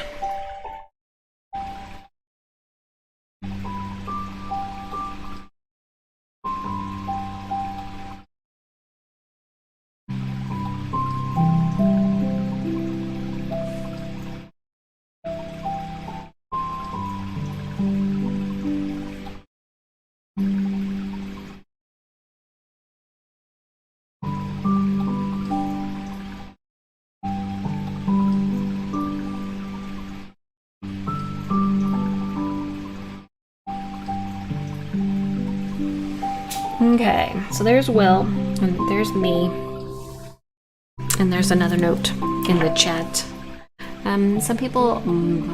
Okay, so there's Will, and there's me, and there's another note in the chat. Some people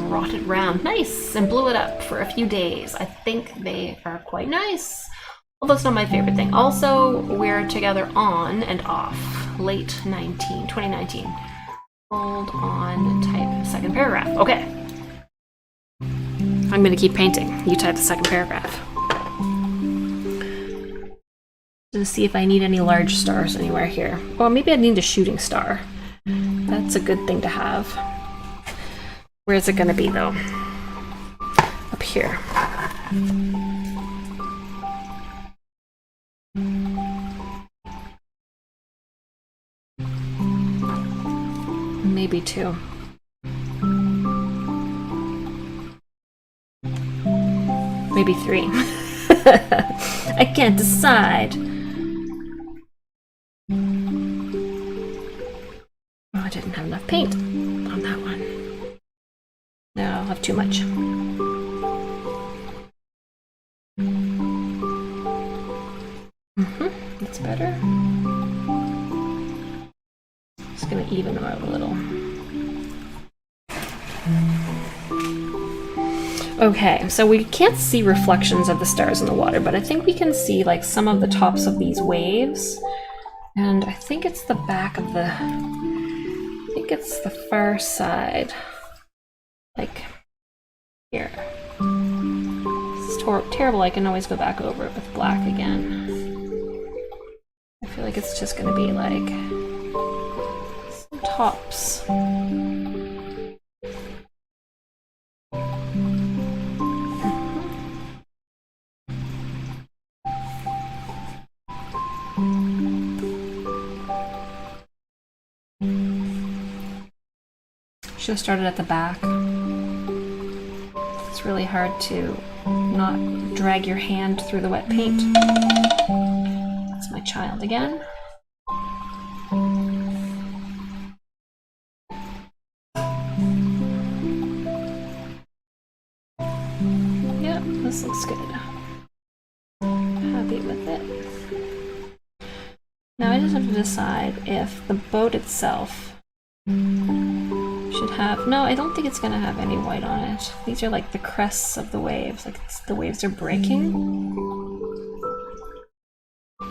brought it around, nice, and blew it up for a few days. I think they are quite nice, although it's not my favorite thing. Also, we're together on and off. late 2019. Hold on, type second paragraph. Okay. I'm gonna keep painting. You type the second paragraph. To see if I need any large stars anywhere here. Well, maybe I need a shooting star. That's a good thing to have. Where is it gonna be though? Up here. Maybe 2. Maybe 3. I can't decide. Oh, I didn't have enough paint on that one. No, I'll have too much. That's better. Just gonna even them out a little. Okay, so we can't see reflections of the stars in the water, but I think we can see like some of the tops of these waves. And I think it's the back of the... I think it's the far side. Like, here. This is terrible, I can always go back over it with black again. I feel like it's just gonna be like... some tops. Should have started at the back. It's really hard to not drag your hand through the wet paint. That's my child again. Yep, this looks good. Happy with it. Now I just have to decide if the boat itself should have... No, I don't think it's going to have any white on it. These are like the crests of the waves. Like the waves are breaking.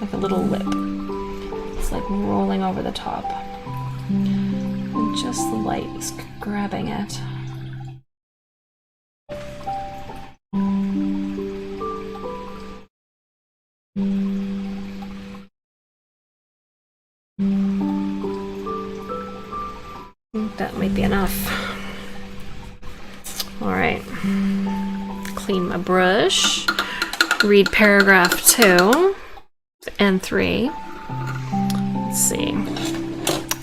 Like a little lip. It's like rolling over the top. And just the light is grabbing it. That might be enough. Alright. Clean my brush. Read paragraph 2 and 3. Let's see.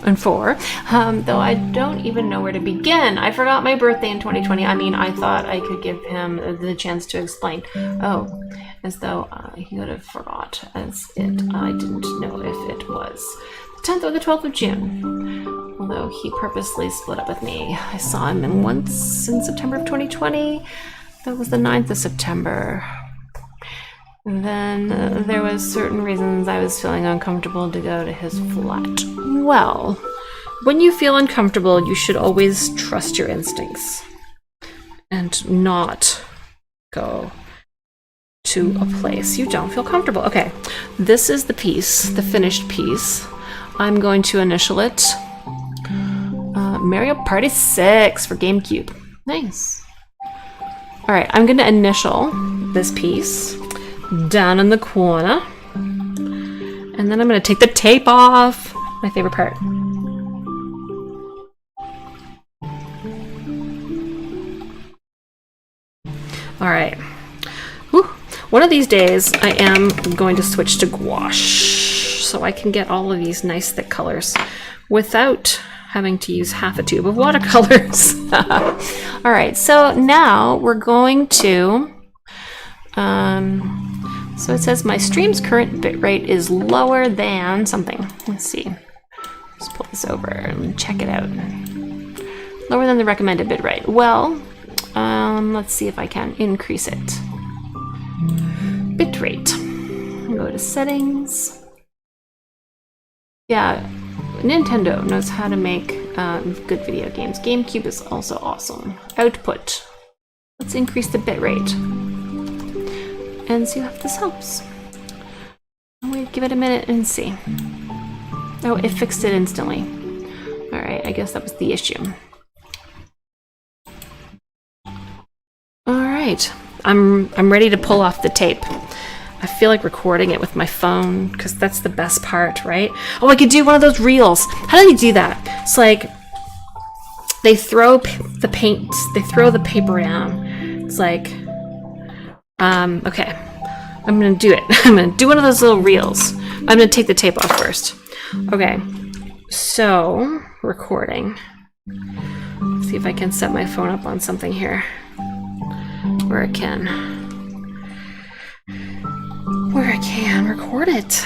And 4. Though I don't even know where to begin. I forgot my birthday in 2020. I mean, I thought I could give him the chance to explain. Oh, as though he would have forgot. As it, I didn't know if it was the 10th or the 12th of June. Although he purposely split up with me. I saw him once in September of 2020. That was the 9th of September. And then there was certain reasons I was feeling uncomfortable to go to his flat. Well, when you feel uncomfortable, you should always trust your instincts. And not go to a place you don't feel comfortable. Okay, this is the piece, the finished piece. I'm going to initial it. Mario Party 6 for GameCube. Nice. Alright, I'm going to initial this piece down in the corner. And then I'm going to take the tape off. My favorite part. Alright. One of these days I am going to switch to gouache so I can get all of these nice thick colors without having to use half a tube of watercolors. All right, so now we're going to, so it says my stream's current bitrate is lower than something. Let's see, let's pull this over and check it out. Lower than the recommended bitrate. Well, let's see if I can increase it. Bitrate, go to settings. Yeah, Nintendo knows how to make good video games. GameCube is also awesome. Output. Let's increase the bitrate and see if this helps. I'm going to give it a minute and see. Oh, it fixed it instantly. All right, I guess that was the issue. All right, I'm ready to pull off the tape. I feel like recording it with my phone because that's the best part, right? Oh, I could do one of those reels. How do they do that? It's like they throw the paint, they throw the paper down. It's like, okay, I'm gonna do it. I'm gonna do one of those little reels. I'm gonna take the tape off first. Okay, so recording. Let's see if I can set my phone up on something here where I can record it.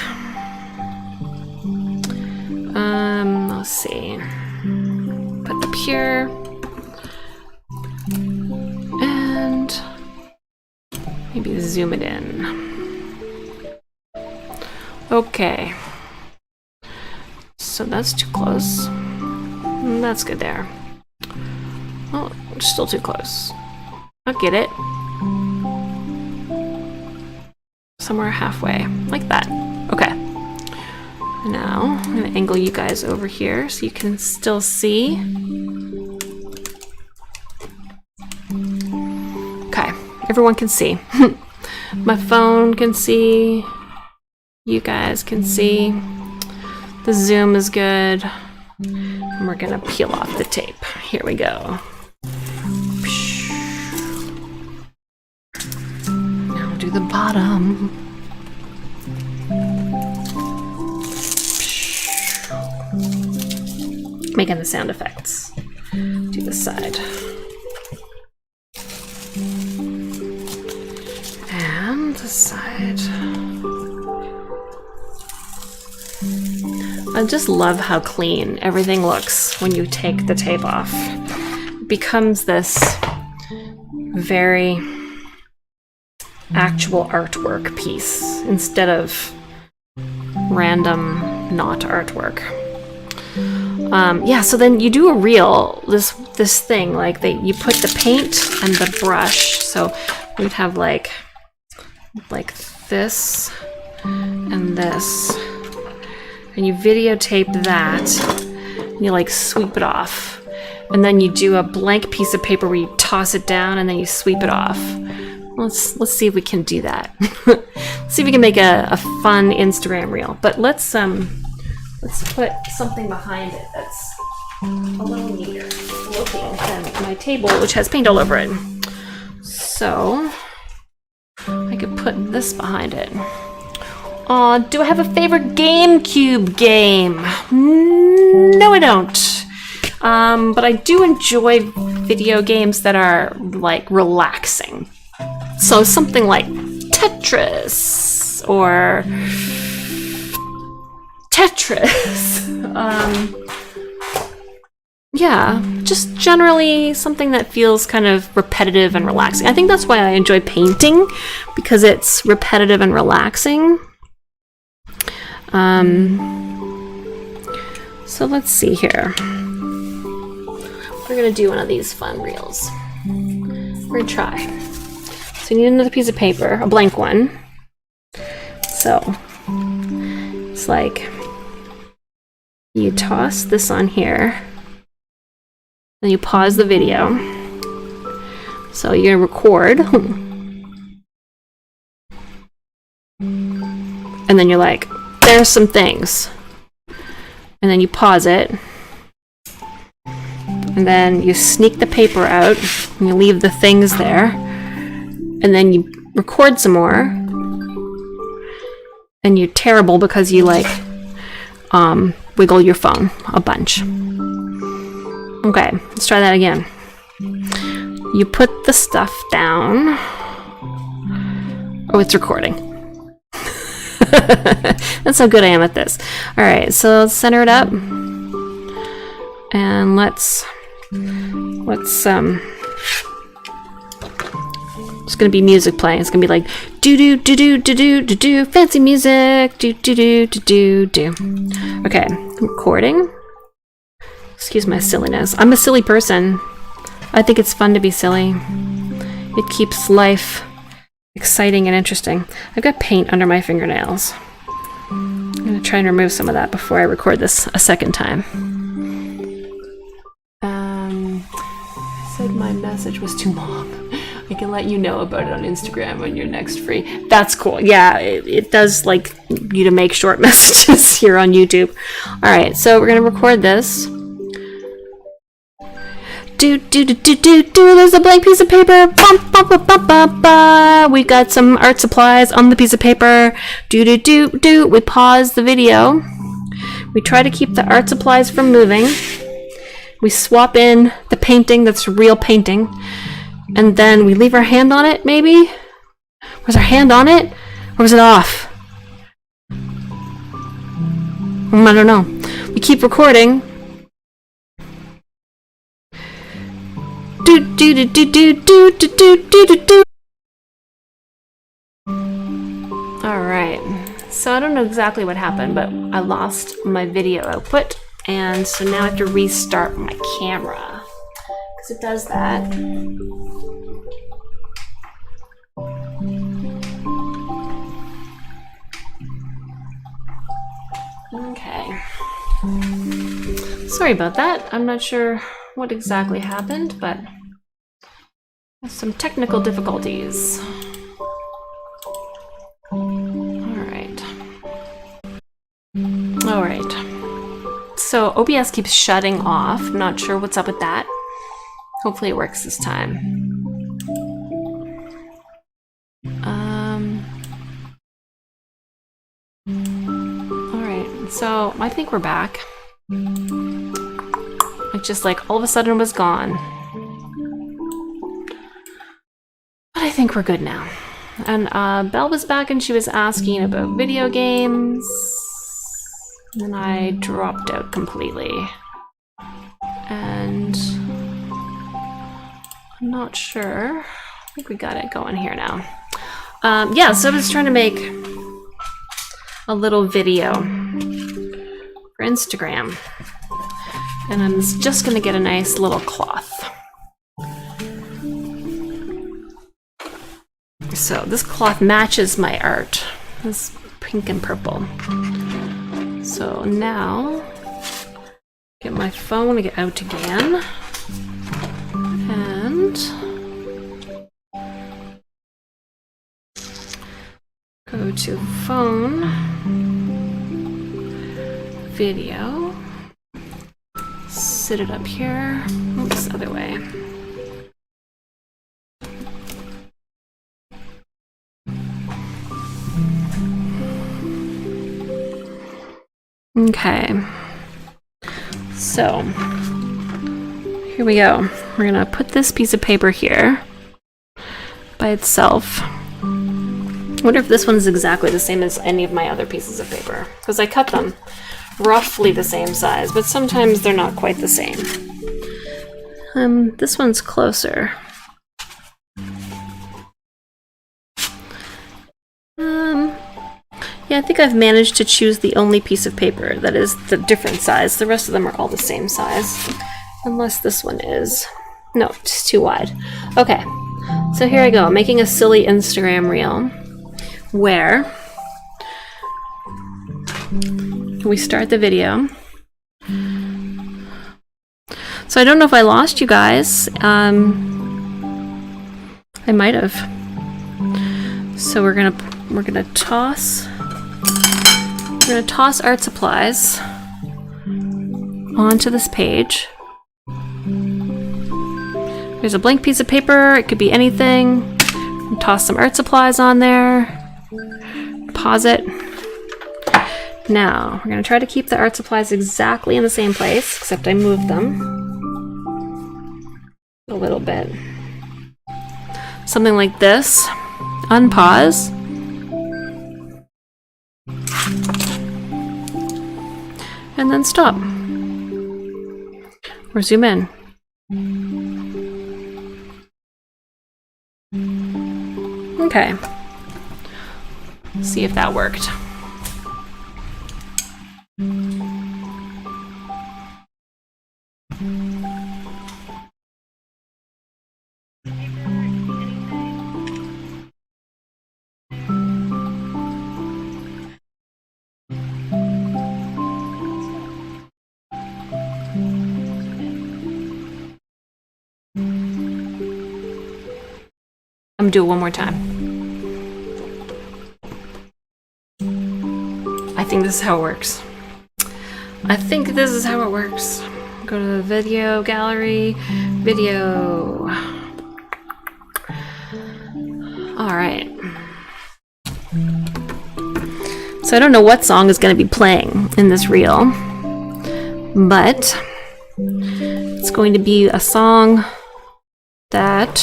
Let's see. Put up here. And maybe zoom it in. Okay. So that's too close. That's good there. Oh, still too close. I'll get it. Somewhere halfway, like that. Okay. Now, I'm gonna angle you guys over here so you can still see. Okay, everyone can see. My phone can see. You guys can see. The zoom is good. And we're gonna peel off the tape. Here we go. Now do the bottom. Making the sound effects. Do the side. And the side. I just love how clean everything looks when you take the tape off. It becomes this very actual artwork piece instead of random not artwork. Yeah, so then you do a reel, this thing, like you put the paint and the brush, so we'd have like this and this, and you videotape that, and you like sweep it off, and then you do a blank piece of paper where you toss it down and then you sweep it off. Let's see if we can do that. Let's see if we can make a fun Instagram reel, but let's put something behind it that's a little neater looking than my table, which has paint all over it. So I could put this behind it. Aw, do I have a favorite GameCube game? No, I don't. But I do enjoy video games that are like relaxing. So something like Tetris or yeah, just generally something that feels kind of repetitive and relaxing. I think that's why I enjoy painting, because it's repetitive and relaxing. So let's see here. We're gonna do one of these fun reels. We're gonna try. So you need another piece of paper, a blank one. So it's like you toss this on here, then you pause the video. So you're gonna record, and then you're like, there's some things, and then you pause it, and then you sneak the paper out, and you leave the things there, and then you record some more, and you're terrible because you like wiggle your phone a bunch. Okay, let's try that again. You put the stuff down. Oh, it's recording. That's how good I am at this. All right, so let's center it up, and let's it's gonna be music playing. It's gonna be like do do do do do do do do fancy music do do do do do do. Okay, recording. Excuse my silliness. I'm a silly person. I think it's fun to be silly. It keeps life exciting and interesting. I've got paint under my fingernails. I'm going to try and remove some of that before I record this a second time. I said my message was too long. I can let you know about it on Instagram when you're next free. That's cool. Yeah, it does like you to make short messages here on YouTube. All right, so we're going to record this. There's a blank piece of paper. We got some art supplies on the piece of paper. We pause the video. We try to keep the art supplies from moving. We swap in the painting that's real painting. And then we leave our hand on it, maybe? Was our hand on it? Or was it off? I don't know. We keep recording. Alright, so I don't know exactly what happened, but I lost my video output, and so now I have to restart my camera, because it does that. Okay. Sorry about that. I'm not sure what exactly happened, but some technical difficulties. All right. So OBS keeps shutting off. I'm not sure what's up with that. Hopefully it works this time. All right. So I think we're back. It just like all of a sudden was gone. But I think we're good now. And Belle was back and she was asking about video games. And then I dropped out completely. And I'm not sure. I think we got it going here now. Yeah, so I was trying to make a little video for Instagram. And I'm just gonna get a nice little cloth. So this cloth matches my art. It's pink and purple. So now, get my phone to get out again. And go to phone, video, sit it up here. Oops, other way. Okay, so here we go. We're gonna put this piece of paper here by itself. I wonder if this one's exactly the same as any of my other pieces of paper, because I cut them roughly the same size, but sometimes they're not quite the same. This one's closer. Yeah, I think I've managed to choose the only piece of paper that is the different size. The rest of them are all the same size. Unless this one is. No, it's too wide. Okay, so here I go, making a silly Instagram reel where we start the video. So I don't know if I lost you guys. I might have. So we're gonna toss art supplies onto this page. There's a blank piece of paper, it could be anything. Toss some art supplies on there. Pause it. Now, we're going to try to keep the art supplies exactly in the same place, except I moved them a little bit. Something like this. Unpause. And then stop. Or zoom in. Okay. See if that worked. do it one more time. I think this is how it works. I think this is how it works. Go to the video gallery, video. All right. So I don't know what song is going to be playing in this reel, but it's going to be a song that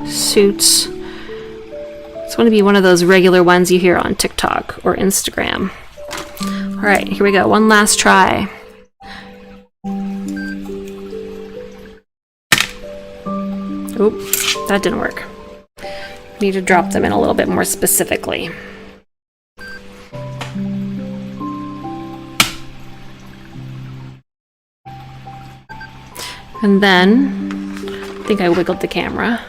suits. It's going to be one of those regular ones you hear on TikTok or Instagram. All right, here we go. One last try. Oop, that didn't work. Need to drop them in a little bit more specifically. And then, I think I wiggled the camera.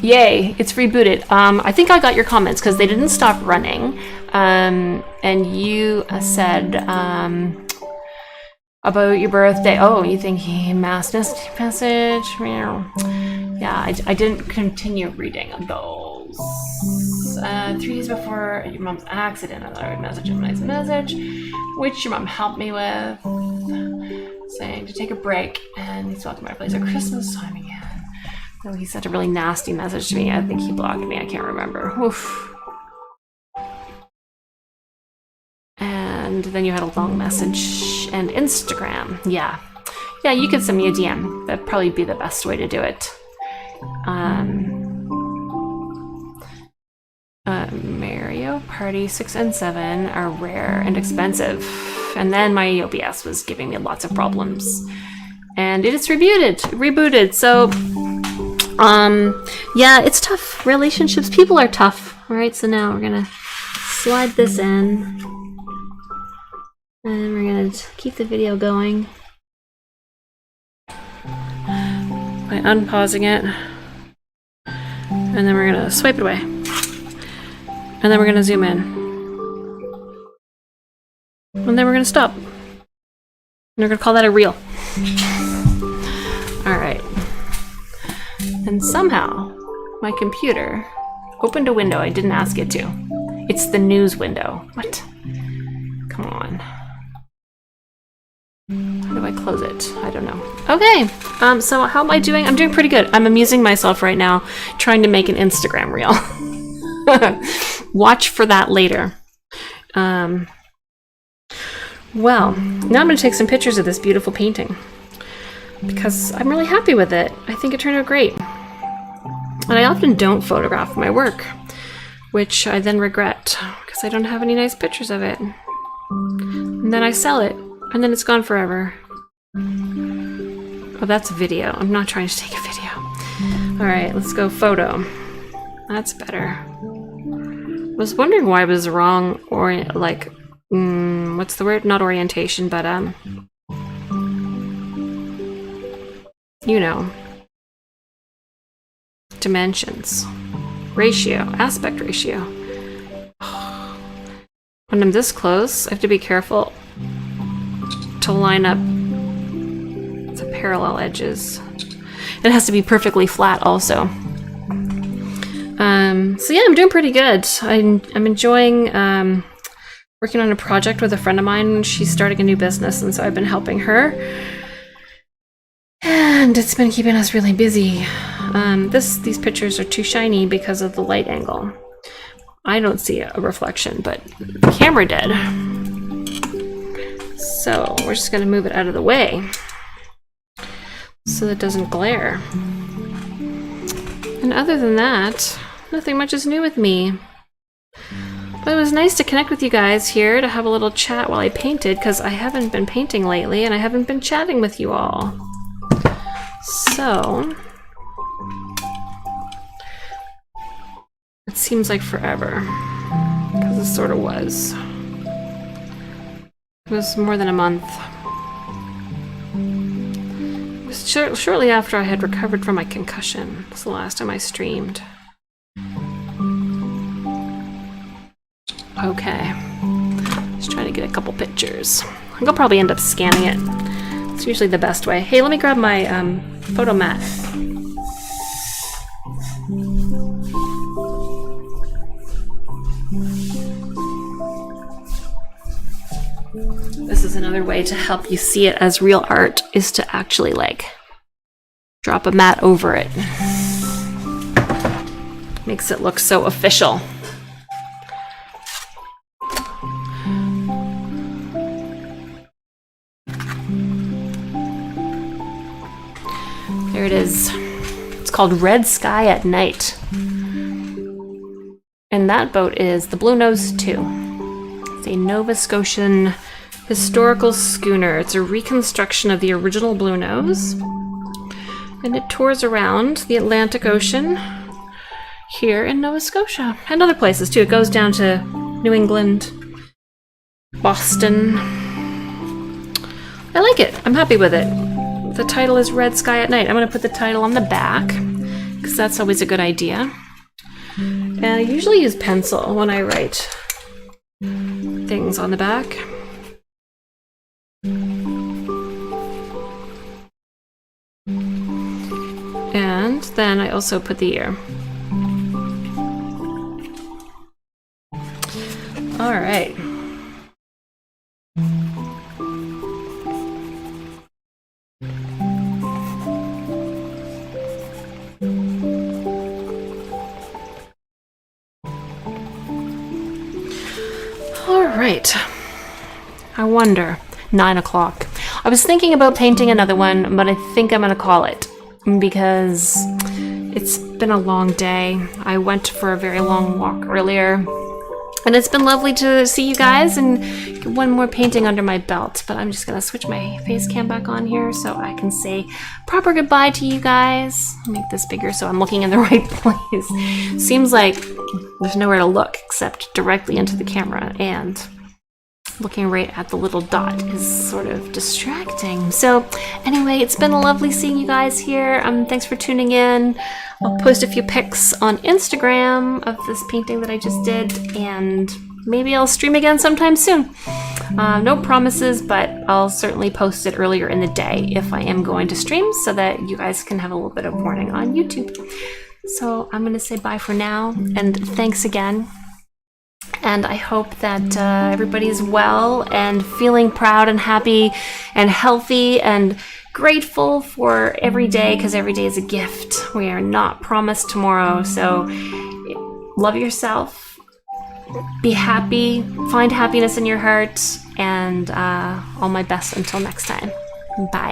Yay, it's rebooted. I think I got your comments because they didn't stop running. And you said about your birthday. Oh, you think he mass message? Yeah, I didn't continue reading those. 3 days before your mom's accident, I thought I would message him a nice message, which your mom helped me with, saying to take a break, and he's welcome to my place at Christmas time again. So he sent a really nasty message to me. I think he blocked me. I can't remember. Oof. And then you had a long message and Instagram. Yeah, you could send me a DM. That'd probably be the best way to do it. Mario Party 6 and 7 are rare and expensive. And then my OBS was giving me lots of problems. And it is rebooted. So, yeah, it's tough. Relationships, people are tough. All right, so now we're gonna slide this in. And we're gonna keep the video going by unpausing it. And then we're gonna swipe it away. And then we're gonna zoom in. And then we're gonna stop. And we're gonna call that a reel. Alright. And somehow, my computer opened a window I didn't ask it to. It's the news window. What? Come on. How do I close it? I don't know. Okay, so how am I doing? I'm doing pretty good. I'm amusing myself right now trying to make an Instagram reel. Watch for that later. Well, now I'm going to take some pictures of this beautiful painting because I'm really happy with it. I think it turned out great. And I often don't photograph my work, which I then regret because I don't have any nice pictures of it. And then I sell it, and then it's gone forever. Oh, that's a video. I'm not trying to take a video. All right, let's go photo. That's better. I was wondering why I was wrong, or like, what's the word? Not orientation, but you know, dimensions, ratio, aspect ratio. When I'm this close, I have to be careful to line up the parallel edges. It has to be perfectly flat also. So yeah, I'm doing pretty good. I'm enjoying working on a project with a friend of mine. She's starting a new business, and so I've been helping her. And it's been keeping us really busy. These pictures are too shiny because of the light angle. I don't see a reflection, but the camera did. So we're just gonna move it out of the way so that it doesn't glare. And other than that, nothing much is new with me. But it was nice to connect with you guys here, to have a little chat while I painted, because I haven't been painting lately and I haven't been chatting with you all. So it seems like forever, because it sort of was. It was more than a month. It was shortly after I had recovered from my concussion. It was the last time I streamed. Okay. Just trying to get a couple pictures. I'll probably end up scanning it. It's usually the best way. Hey, let me grab my photo mat. another way to help you see it as real art is to actually like drop a mat over it. Makes it look so official. There it is. It's called Red Sky at Night. And that boat is the Blue Nose 2. It's a Nova Scotian historical schooner. It's a reconstruction of the original Blue Nose. And it tours around the Atlantic Ocean here in Nova Scotia. And other places too. It goes down to New England, Boston. I like it. I'm happy with it. The title is Red Sky at Night. I'm going to put the title on the back because that's always a good idea. And I usually use pencil when I write things on the back. And then I also put the ear. All right. Right. I wonder. 9 o'clock. I was thinking about painting another one, but I think I'm going to call it because it's been a long day. I went for a very long walk earlier, and it's been lovely to see you guys and get one more painting under my belt. But I'm just going to switch my face cam back on here so I can say proper goodbye to you guys. Make this bigger so I'm looking in the right place. Seems like there's nowhere to look except directly into the camera, and looking right at the little dot is sort of distracting. So anyway, it's been lovely seeing you guys here. Thanks for tuning in. I'll post a few pics on Instagram of this painting that I just did, and maybe I'll stream again sometime soon. No promises, but I'll certainly post it earlier in the day if I am going to stream so that you guys can have a little bit of warning on YouTube. So I'm going to say bye for now, and thanks again. And I hope that everybody's well and feeling proud and happy and healthy and grateful for every day, because every day is a gift. We are not promised tomorrow. So love yourself, be happy, find happiness in your heart, and all my best until next time. Bye.